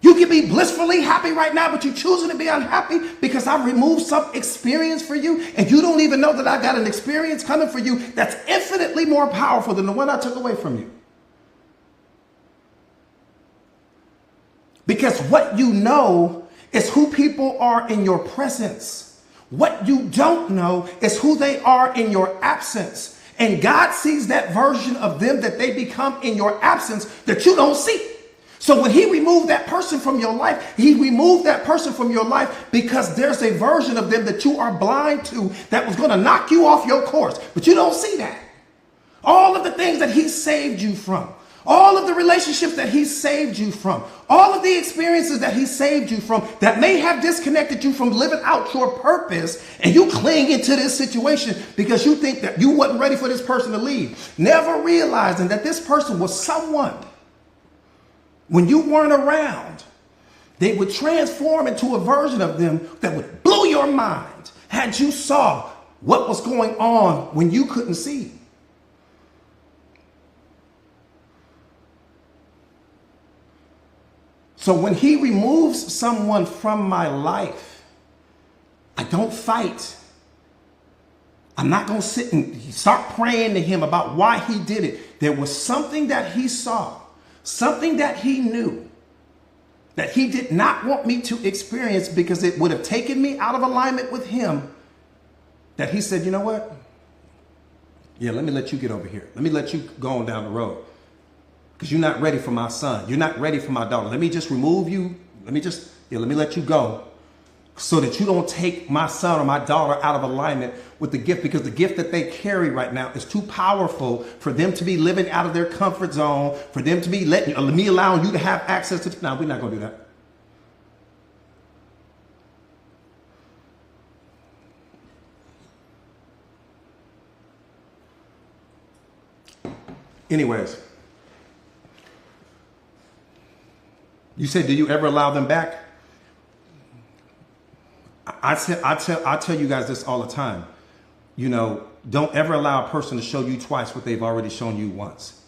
You can be blissfully happy right now, but you're choosing to be unhappy because I've removed some experience for you, and you don't even know that I got an experience coming for you that's infinitely more powerful than the one I took away from you. Because what you know is who people are in your presence. What you don't know is who they are in your absence. And God sees that version of them that they become in your absence that you don't see. So when he removed that person from your life, he removed that person from your life because there's a version of them that you are blind to that was going to knock you off your course. But you don't see that. All of the things that he saved you from, all of the relationships that he saved you from, all of the experiences that he saved you from that may have disconnected you from living out your purpose, and you cling into this situation because you think that you wasn't ready for this person to leave, never realizing that this person was someone. When you weren't around, they would transform into a version of them that would blow your mind had you saw what was going on when you couldn't see. So when he removes someone from my life, I don't fight. I'm not going to sit and start praying to him about why he did it. There was something that he saw. Something that he knew that he did not want me to experience because it would have taken me out of alignment with him, that he said, you know what? Yeah, let me let you get over here. Let me let you go on down the road because you're not ready for my son. You're not ready for my daughter. Let me just remove you. Let me let you go so that you don't take my son or my daughter out of alignment with the gift, because the gift that they carry right now is too powerful for them to be living out of their comfort zone, for them to be me allowing you to have access to. No, we're not going to do that. Anyways, you said, do you ever allow them back? I tell you guys this all the time. You know, don't ever allow a person to show you twice what they've already shown you once.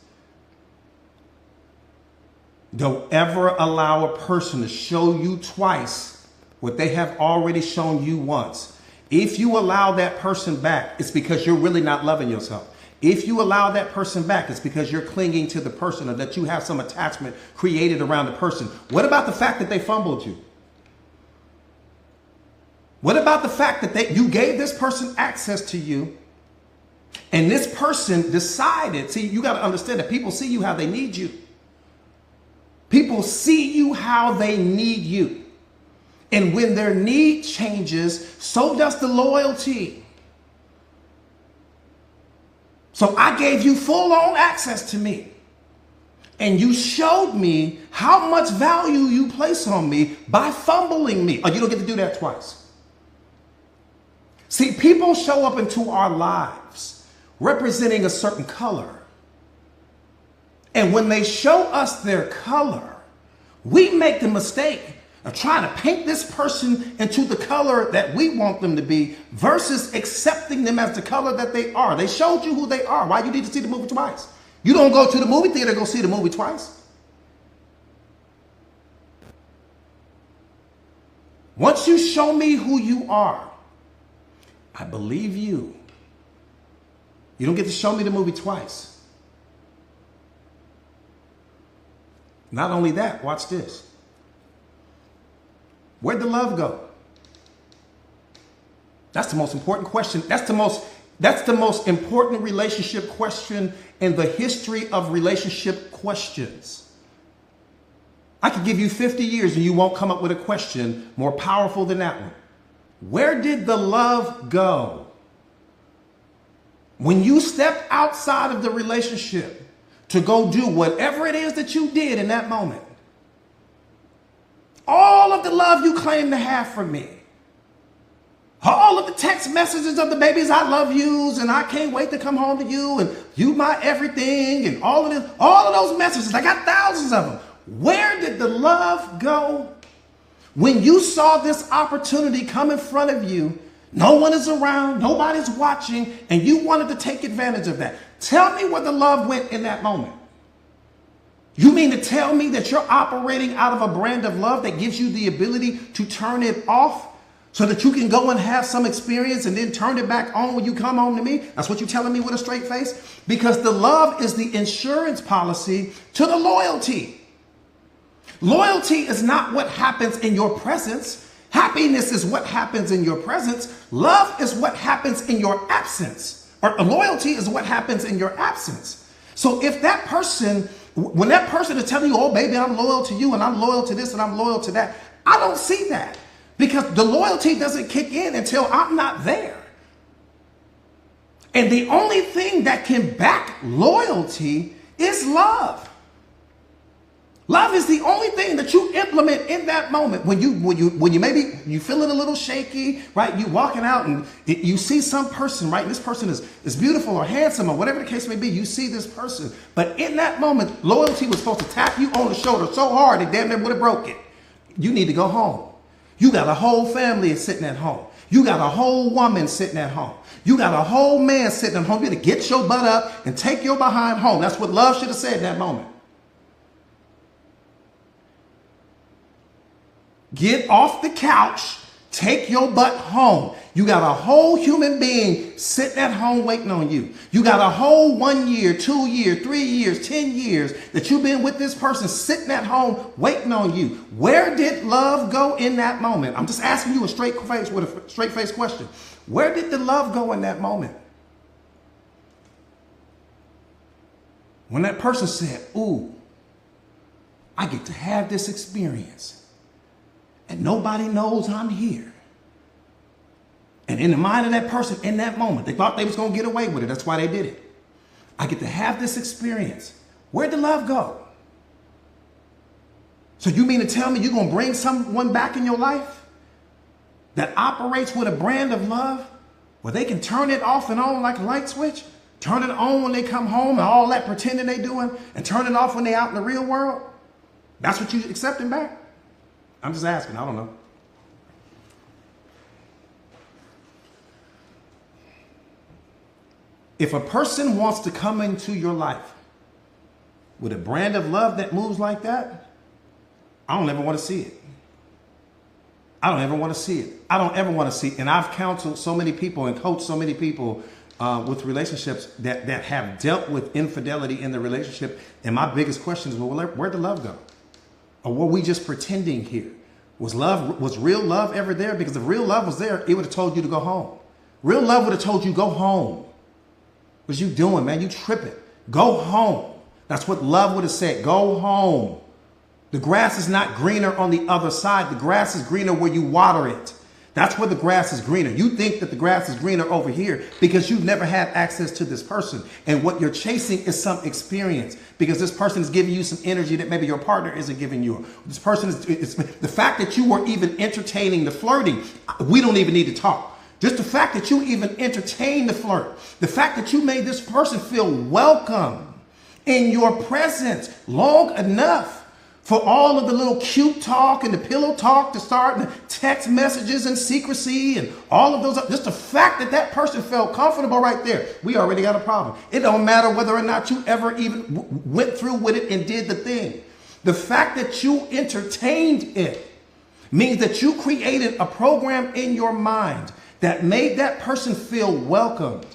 Don't ever allow a person to show you twice what they have already shown you once. If you allow that person back, it's because you're really not loving yourself. If you allow that person back, it's because you're clinging to the person, or that you have some attachment created around the person. What about the fact that they fumbled you? What about the fact that you gave this person access to you, and this person decided, see, you got to understand that people see you how they need you. People see you how they need you. And when their need changes, so does the loyalty. So I gave you full on access to me. And you showed me how much value you place on me by fumbling me. Oh, you don't get to do that twice. See, people show up into our lives representing a certain color. And when they show us their color, we make the mistake of trying to paint this person into the color that we want them to be versus accepting them as the color that they are. They showed you who they are. Why you need to see the movie twice? You don't go to the movie theater to go see the movie twice. Once you show me who you are, I believe you. You don't get to show me the movie twice. Not only that, watch this. Where'd the love go? That's the most important question. That's the most important relationship question in the history of relationship questions. I could give you 50 years and you won't come up with a question more powerful than that one. Where did the love go? When you stepped outside of the relationship to go do whatever it is that you did in that moment, all of the love you claim to have for me, all of the text messages of the babies I love yous and I can't wait to come home to you and you my everything and all of those messages, I got thousands of them. Where did the love go? When you saw this opportunity come in front of you, no one is around, nobody's watching, and you wanted to take advantage of that. Tell me where the love went in that moment. You mean to tell me that you're operating out of a brand of love that gives you the ability to turn it off so that you can go and have some experience and then turn it back on when you come home to me? That's what you're telling me with a straight face? Because the love is the insurance policy to the loyalty. Loyalty is not what happens in your presence. Happiness is what happens in your presence. Love is what happens in your absence. Or loyalty is what happens in your absence. So if that person, when that person is telling you, oh, baby, I'm loyal to you and I'm loyal to this and I'm loyal to that, I don't see that because the loyalty doesn't kick in until I'm not there. And the only thing that can back loyalty is love. Love is the only thing that you implement in that moment. When you maybe you feeling a little shaky, right? You walking out and you see some person, right? And this person is beautiful or handsome or whatever the case may be. You see this person, but in that moment, loyalty was supposed to tap you on the shoulder so hard it damn near would have broke it. You need to go home. You got a whole family sitting at home. You got a whole woman sitting at home. You got a whole man sitting at home. You got to get your butt up and take your behind home. That's what love should have said in that moment. Get off the couch, take your butt home. You got a whole human being sitting at home waiting on you. You got a whole 1 year, 2 years, 3 years, 10 years that you've been with this person sitting at home waiting on you. Where did love go in that moment? I'm just asking you a straight face question. Where did the love go in that moment? When that person said, ooh, I get to have this experience. And nobody knows I'm here. And in the mind of that person in that moment, they thought they was going to get away with it. That's why they did it. I get to have this experience. Where'd the love go? So you mean to tell me you're going to bring someone back in your life that operates with a brand of love where they can turn it off and on like a light switch? Turn it on when they come home and all that pretending they doing and turn it off when they out in the real world? That's what you accepting back? I'm just asking. I don't know. If a person wants to come into your life with a brand of love that moves like that, I don't ever want to see it. I don't ever want to see it. I don't ever want to see it. And I've counseled so many people and coached so many people with relationships that have dealt with infidelity in the relationship. And my biggest question is, well, where'd the love go? Or were we just pretending here? Was real love ever there? Because if real love was there, it would have told you to go home. Real love would have told you, go home. What you doing, man? You tripping. Go home. That's what love would have said. Go home. The grass is not greener on the other side. The grass is greener where you water it. That's where the grass is greener. You think that the grass is greener over here because you've never had access to this person. And what you're chasing is some experience because this person is giving you some energy that maybe your partner isn't giving you. This person is the fact that you were even entertaining the flirting. We don't even need to talk. Just the fact that you even entertained the flirt. The fact that you made this person feel welcome in your presence long enough for all of the little cute talk and the pillow talk to start, and text messages and secrecy and all of those. Just the fact that that person felt comfortable right there, we already got a problem. It don't matter whether or not you ever even went through with it and did the thing. The fact that you entertained it means that you created a program in your mind that made that person feel welcomed.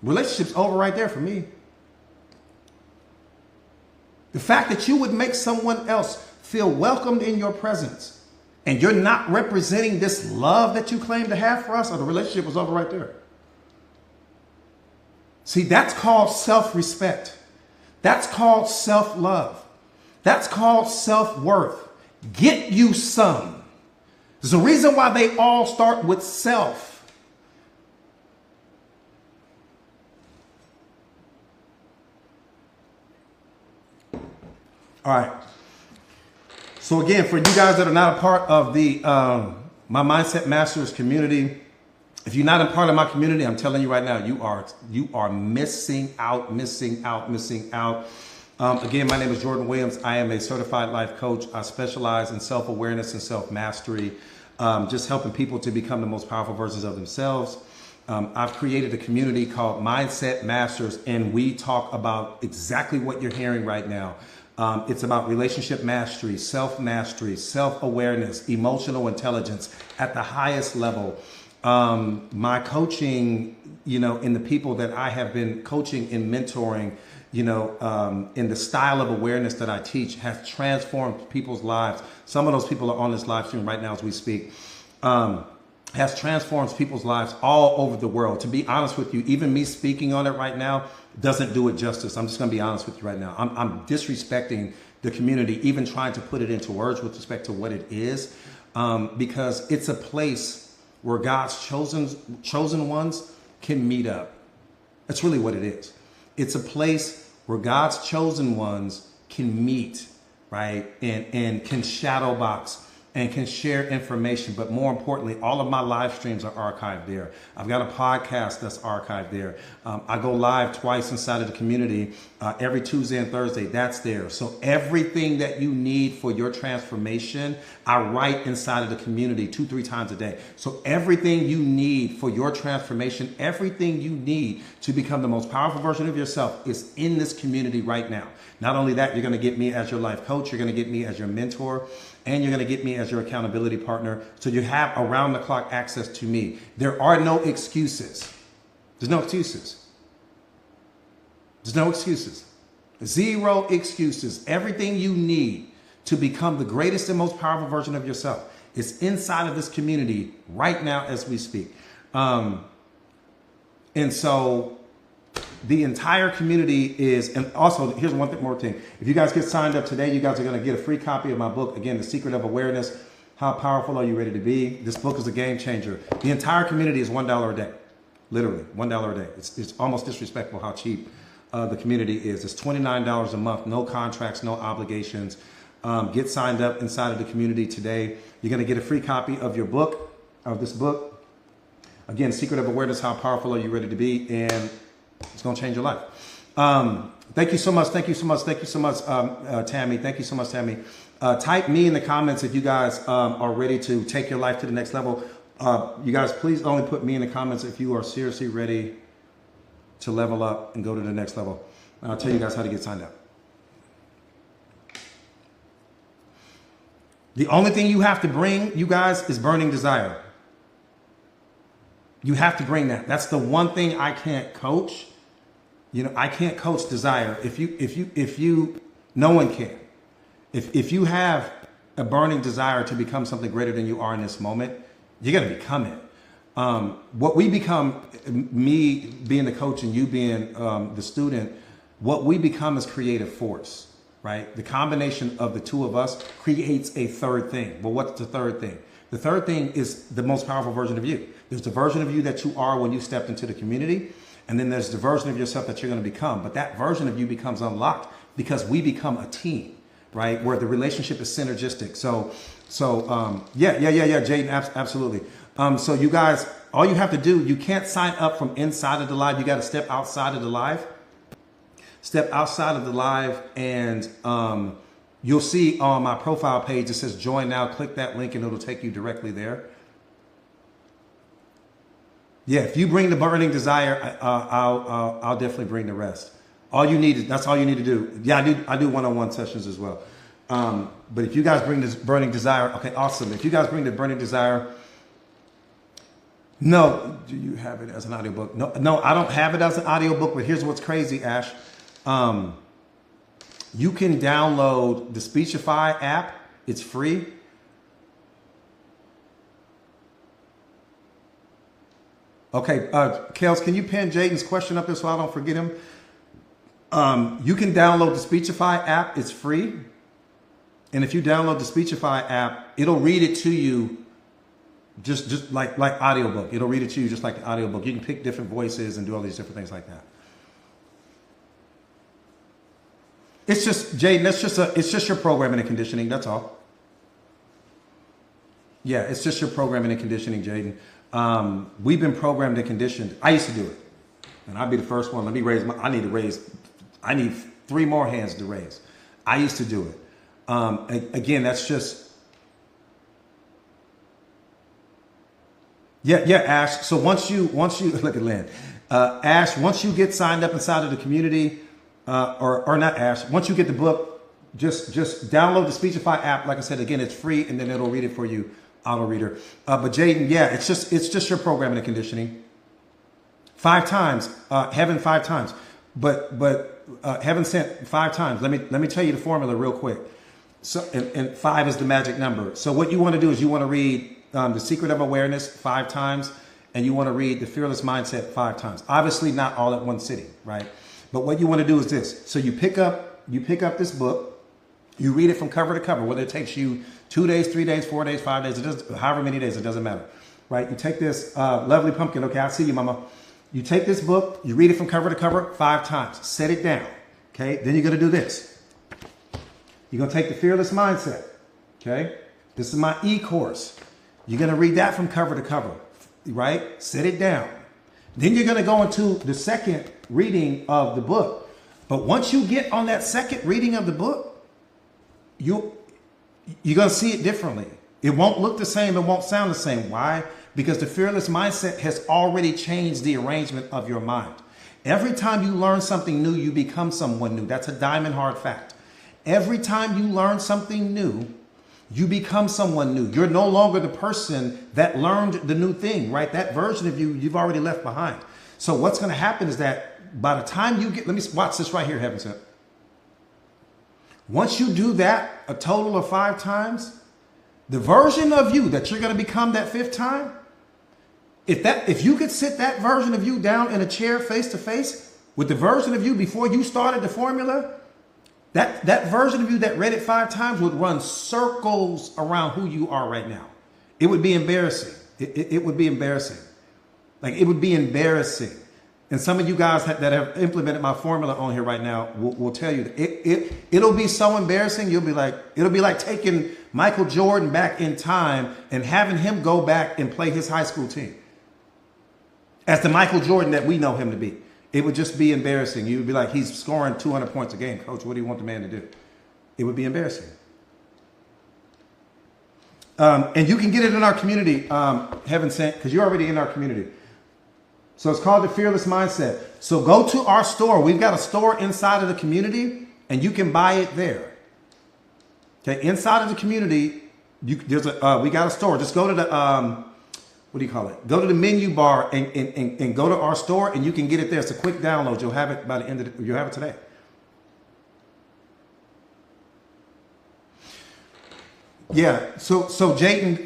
Relationship's over right there for me. The fact that you would make someone else feel welcomed in your presence and you're not representing this love that you claim to have for us, or the relationship was over right there. See, that's called self-respect. That's called self-love. That's called self-worth. Get you some. There's a reason why they all start with self. All right. So again, for you guys that are not a part of the my Mindset Masters community, if you're not a part of my community, I'm telling you right now, you are missing out. Again, my name is Jordan Williams. I am a certified life coach. I specialize in self-awareness and self-mastery, just helping people to become the most powerful versions of themselves. I've created a community called Mindset Masters, and we talk about exactly what you're hearing right now. It's about relationship mastery, self-mastery, self-awareness, emotional intelligence at the highest level. My coaching, in the people that I have been coaching and mentoring, in the style of awareness that I teach has transformed people's lives. Some of those people are on this live stream right now as we speak. Has transformed people's lives all over the world. To be honest with you, even me speaking on it right now doesn't do it justice. I'm just going to be honest with you right now. I'm disrespecting the community, even trying to put it into words with respect to what it is, because it's a place where God's chosen ones can meet up. That's really what it is. It's a place where God's chosen ones can meet, right? And can shadow box and can share information. But more importantly, all of my live streams are archived there. I've got a podcast that's archived there. I go live twice inside of the community, every Tuesday and Thursday. That's there. So everything that you need for your transformation, I write inside of the community 2-3 times a day. So everything you need for your transformation, everything you need to become the most powerful version of yourself is in this community right now. Not only that, you're going to get me as your life coach. You're going to get me as your mentor. And you're going to get me as your accountability partner. So you have around the clock access to me. There are no excuses. There's no excuses. There's no excuses. Zero excuses. Everything you need to become the greatest and most powerful version of yourself is inside of this community right now as we speak. And so the entire community is, and also here's one more thing. If you guys get signed up today, you guys are going to get a free copy of my book. Again, The Secret of Awareness. How powerful are you ready to be? This book is a game changer. The entire community is $1 a day. Literally $1 a day. It's almost disrespectful how cheap the community is. It's $29 a month. No contracts, no obligations. Get signed up inside of the community today. You're going to get a free copy of your book, of this book. Again, Secret of Awareness. How powerful are you ready to be? And it's going to change your life. Thank you so much. Thank you so much. Thank you so much, Tammy. Thank you so much, Tammy. Type me in the comments if you guys are ready to take your life to the next level. You guys, please only put me in the comments if you are seriously ready to level up and go to the next level. And I'll tell you guys how to get signed up. The only thing you have to bring, you guys, is burning desire. You have to bring that. That's the one thing I can't coach. I can't coach desire. If you, no one can. If you have a burning desire to become something greater than you are in this moment, you're going to become it. What we become, me being the coach and you being the student, what we become is creative force, right? The combination of the two of us creates a third thing. Well, what's the third thing? The third thing is the most powerful version of you. There's the version of you that you are when you stepped into the community, and then there's the version of yourself that you're going to become. But that version of you becomes unlocked because we become a team, right? Where the relationship is synergistic. So yeah, Jaden, absolutely. So you guys, all you have to do, you can't sign up from inside of the live. You got to step outside of the live. Step outside of the live, and you'll see on my profile page, it says join now. Click that link and it'll take you directly there. Yeah, if you bring the burning desire, I'll definitely bring the rest. All you need is, that's all you need to do. Yeah, I do one-on-one sessions as well. But if you guys bring this burning desire, okay, awesome. If you guys bring the burning desire, no, do you have it as an audiobook? No, I don't have it as an audiobook, but here's what's crazy, Ash. You can download the Speechify app. It's free. Okay, Kels, can you pin Jaden's question up there so I don't forget him? You can download the Speechify app. It's free. And if you download the Speechify app, it'll read it to you just like audiobook. It'll read it to you just like the audiobook. You can pick different voices and do all these different things like that. It's just, Jaden, it's just your programming and conditioning. That's all. Yeah, it's just your programming and conditioning, Jaden. We've been programmed and conditioned. I used to do it. And I'll be the first one. Let me raise I need 3 more hands to raise. I used to do it. Again, that's just, yeah, Ash. So once you look at Lynn, Ash, once you get signed up inside of the community, or not Ash, once you get the book, just download the Speechify app. Like I said, again, it's free, and then it'll read it for you, auto reader. But Jaden, yeah, it's just your programming and conditioning. 5 times, heaven 5 times, but heaven sent 5 times. Let me tell you the formula real quick. So, and 5 is the magic number. So what you want to do is you want to read The Secret of Awareness 5 times, and you want to read The Fearless Mindset 5 times. Obviously not all at one sitting, right? But what you want to do is this. So you pick up this book, you read it from cover to cover, whether it takes you 2 days, 3 days, 4 days, 5 days, it doesn't, however many days, it doesn't matter, right? You take this lovely pumpkin. Okay, I see you, mama. You take this book, you read it from cover to cover 5 times, set it down. Okay, then you're going to do this. You're going to take the Fearless Mindset. Okay, this is my e-course. You're going to read that from cover to cover, right? Set it down. Then you're going to go into the second reading of the book. But once you get on that second reading of the book, you're going to see it differently. It won't look the same. It won't sound the same. Why? Because the Fearless Mindset has already changed the arrangement of your mind. Every time you learn something new, you become someone new. That's a diamond hard fact. Every time you learn something new, you become someone new. You're no longer the person that learned the new thing, right? That version of you, you've already left behind. So what's going to happen is that by the time you get, let me watch this right here, Heaven Sent. Once you do that a total of 5 times, the version of you that you're going to become that 5th time, if you could sit that version of you down in a chair face to face with the version of you before you started the formula, that version of you that read it 5 times would run circles around who you are right now. It would be embarrassing. It would be embarrassing. Like, it would be embarrassing. And some of you guys that have implemented my formula on here right now will tell you that it'll be so embarrassing. It'll be like taking Michael Jordan back in time and having him go back and play his high school team as the Michael Jordan that we know him to be. It would just be embarrassing. You would be like, he's scoring 200 points a game. Coach, what do you want the man to do? It would be embarrassing. And you can get it in our community, Heaven Sent, because you're already in our community. So it's called the Fearless Mindset. So go to our store. We've got a store inside of the community, and you can buy it there. Okay, inside of the community, we got a store. Just go to the what do you call it? Go to the menu bar and go to our store, and you can get it there. It's a quick download. You'll have it by the end of you'll have it today. Yeah. So Jaden,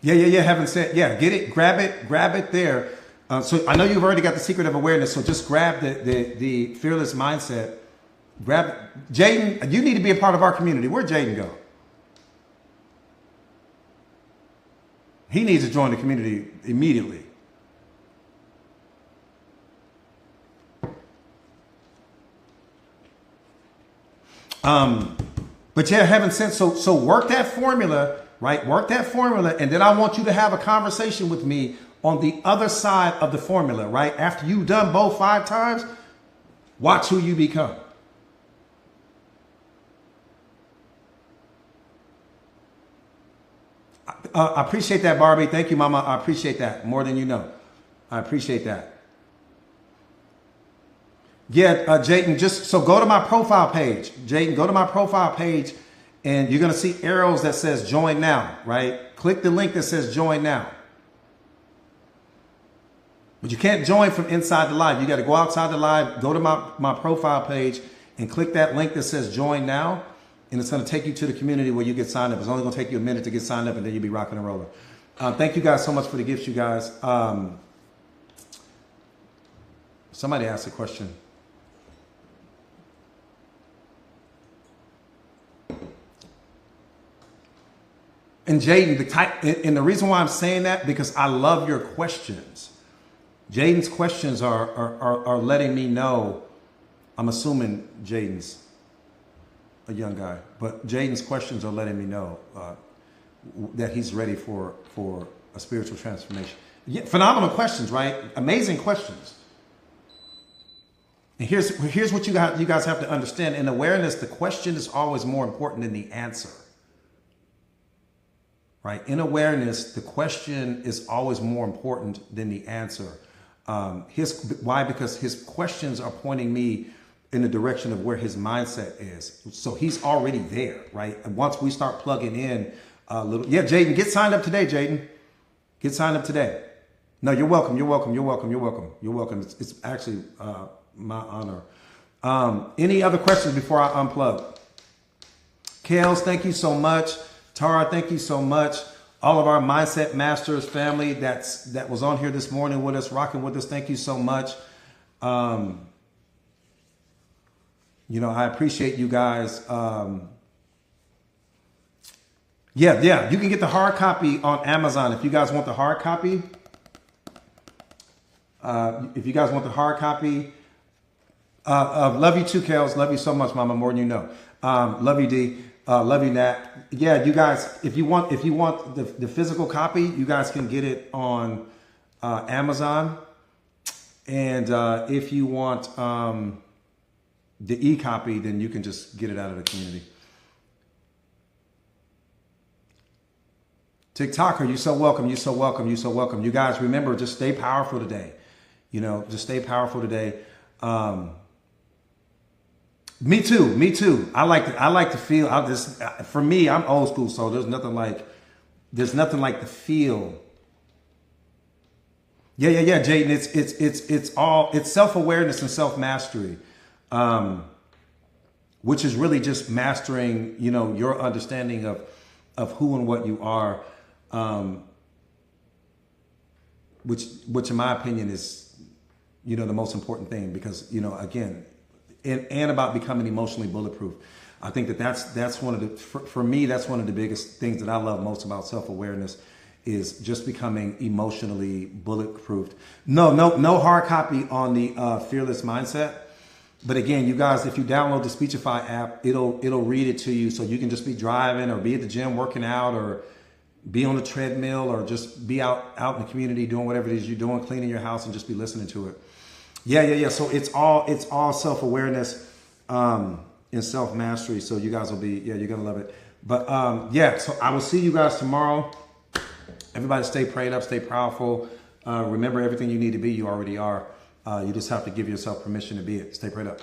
yeah. Haven't said, yeah. Get it, grab it there. So I know you've already got the Secret of Awareness. So just grab the Fearless Mindset. Grab Jaden. You need to be a part of our community. Where'd Jaden go? He needs to join the community immediately. But yeah, heaven sent. So work that formula, right? Work that formula, and then I want you to have a conversation with me on the other side of the formula, right? After you've done both 5 times, watch who you become. I appreciate that, Barbie. Thank you, Mama. I appreciate that more than you know. I appreciate that. Yeah, Jayden, just so go to my profile page. Jayden, go to my profile page, and you're going to see arrows that says join now, right? Click the link that says join now. But you can't join from inside the live. You got to go outside the live, go to my profile page, and click that link that says join now. And it's going to take you to the community where you get signed up. It's only going to take you a minute to get signed up, and then you'll be rocking and rolling. Thank you guys so much for the gifts, you guys. Somebody asked a question. And Jayden, and the reason why I'm saying that, because I love your questions. Jayden's questions are letting me know, I'm assuming Jayden's a young guy, but Jayden's questions are letting me know that he's ready for a spiritual transformation. Yeah, phenomenal questions, right? Amazing questions. And here's what you guys have to understand. In awareness, the question is always more important than the answer. Right? In awareness, the question is always more important than the answer. Why? Because his questions are pointing me in the direction of where his mindset is. So he's already there, right? And once we start plugging in a little, yeah, Jayden, get signed up today, Jayden. Get signed up today. No, you're welcome. You're welcome. You're welcome. You're welcome. You're welcome. It's actually my honor. Any other questions before I unplug? Kales, thank you so much. Tara, thank you so much. All of our Mindset Masters family that was on here this morning with us, rocking with us, thank you so much. I appreciate you guys. Yeah, you can get the hard copy on Amazon if you guys want the hard copy. If you guys want the hard copy, love you too, Kales. Love you so much, Mama, more than you know. Love you, D. Love you, Nat. Yeah, you guys, if you want the physical copy, you guys can get it on Amazon. And if you want the e-copy, then you can just get it out of the community. TikToker, you're so welcome. You're so welcome. You're so welcome. You guys, remember, just stay powerful today. Just stay powerful today. Me too. I like to feel. For me, I'm old school, so there's nothing like the feel. Yeah, Jayden. It's self-awareness and self-mastery, which is really just mastering, your understanding of who and what you are, which in my opinion is, the most important thing, because, again. And about becoming emotionally bulletproof. I think that's one of the, for me, that's one of the biggest things that I love most about self-awareness, is just becoming emotionally bulletproof. No hard copy on the Fearless Mindset. But again, you guys, if you download the Speechify app, it'll read it to you, so you can just be driving or be at the gym working out or be on the treadmill or just be out in the community doing whatever it is you're doing, cleaning your house, and just be listening to it. Yeah. So it's all self-awareness and self-mastery. So you guys will be, you're going to love it. But so I will see you guys tomorrow. Everybody stay prayed up, stay powerful. Remember, everything you need to be, you already are. You just have to give yourself permission to be it. Stay prayed up.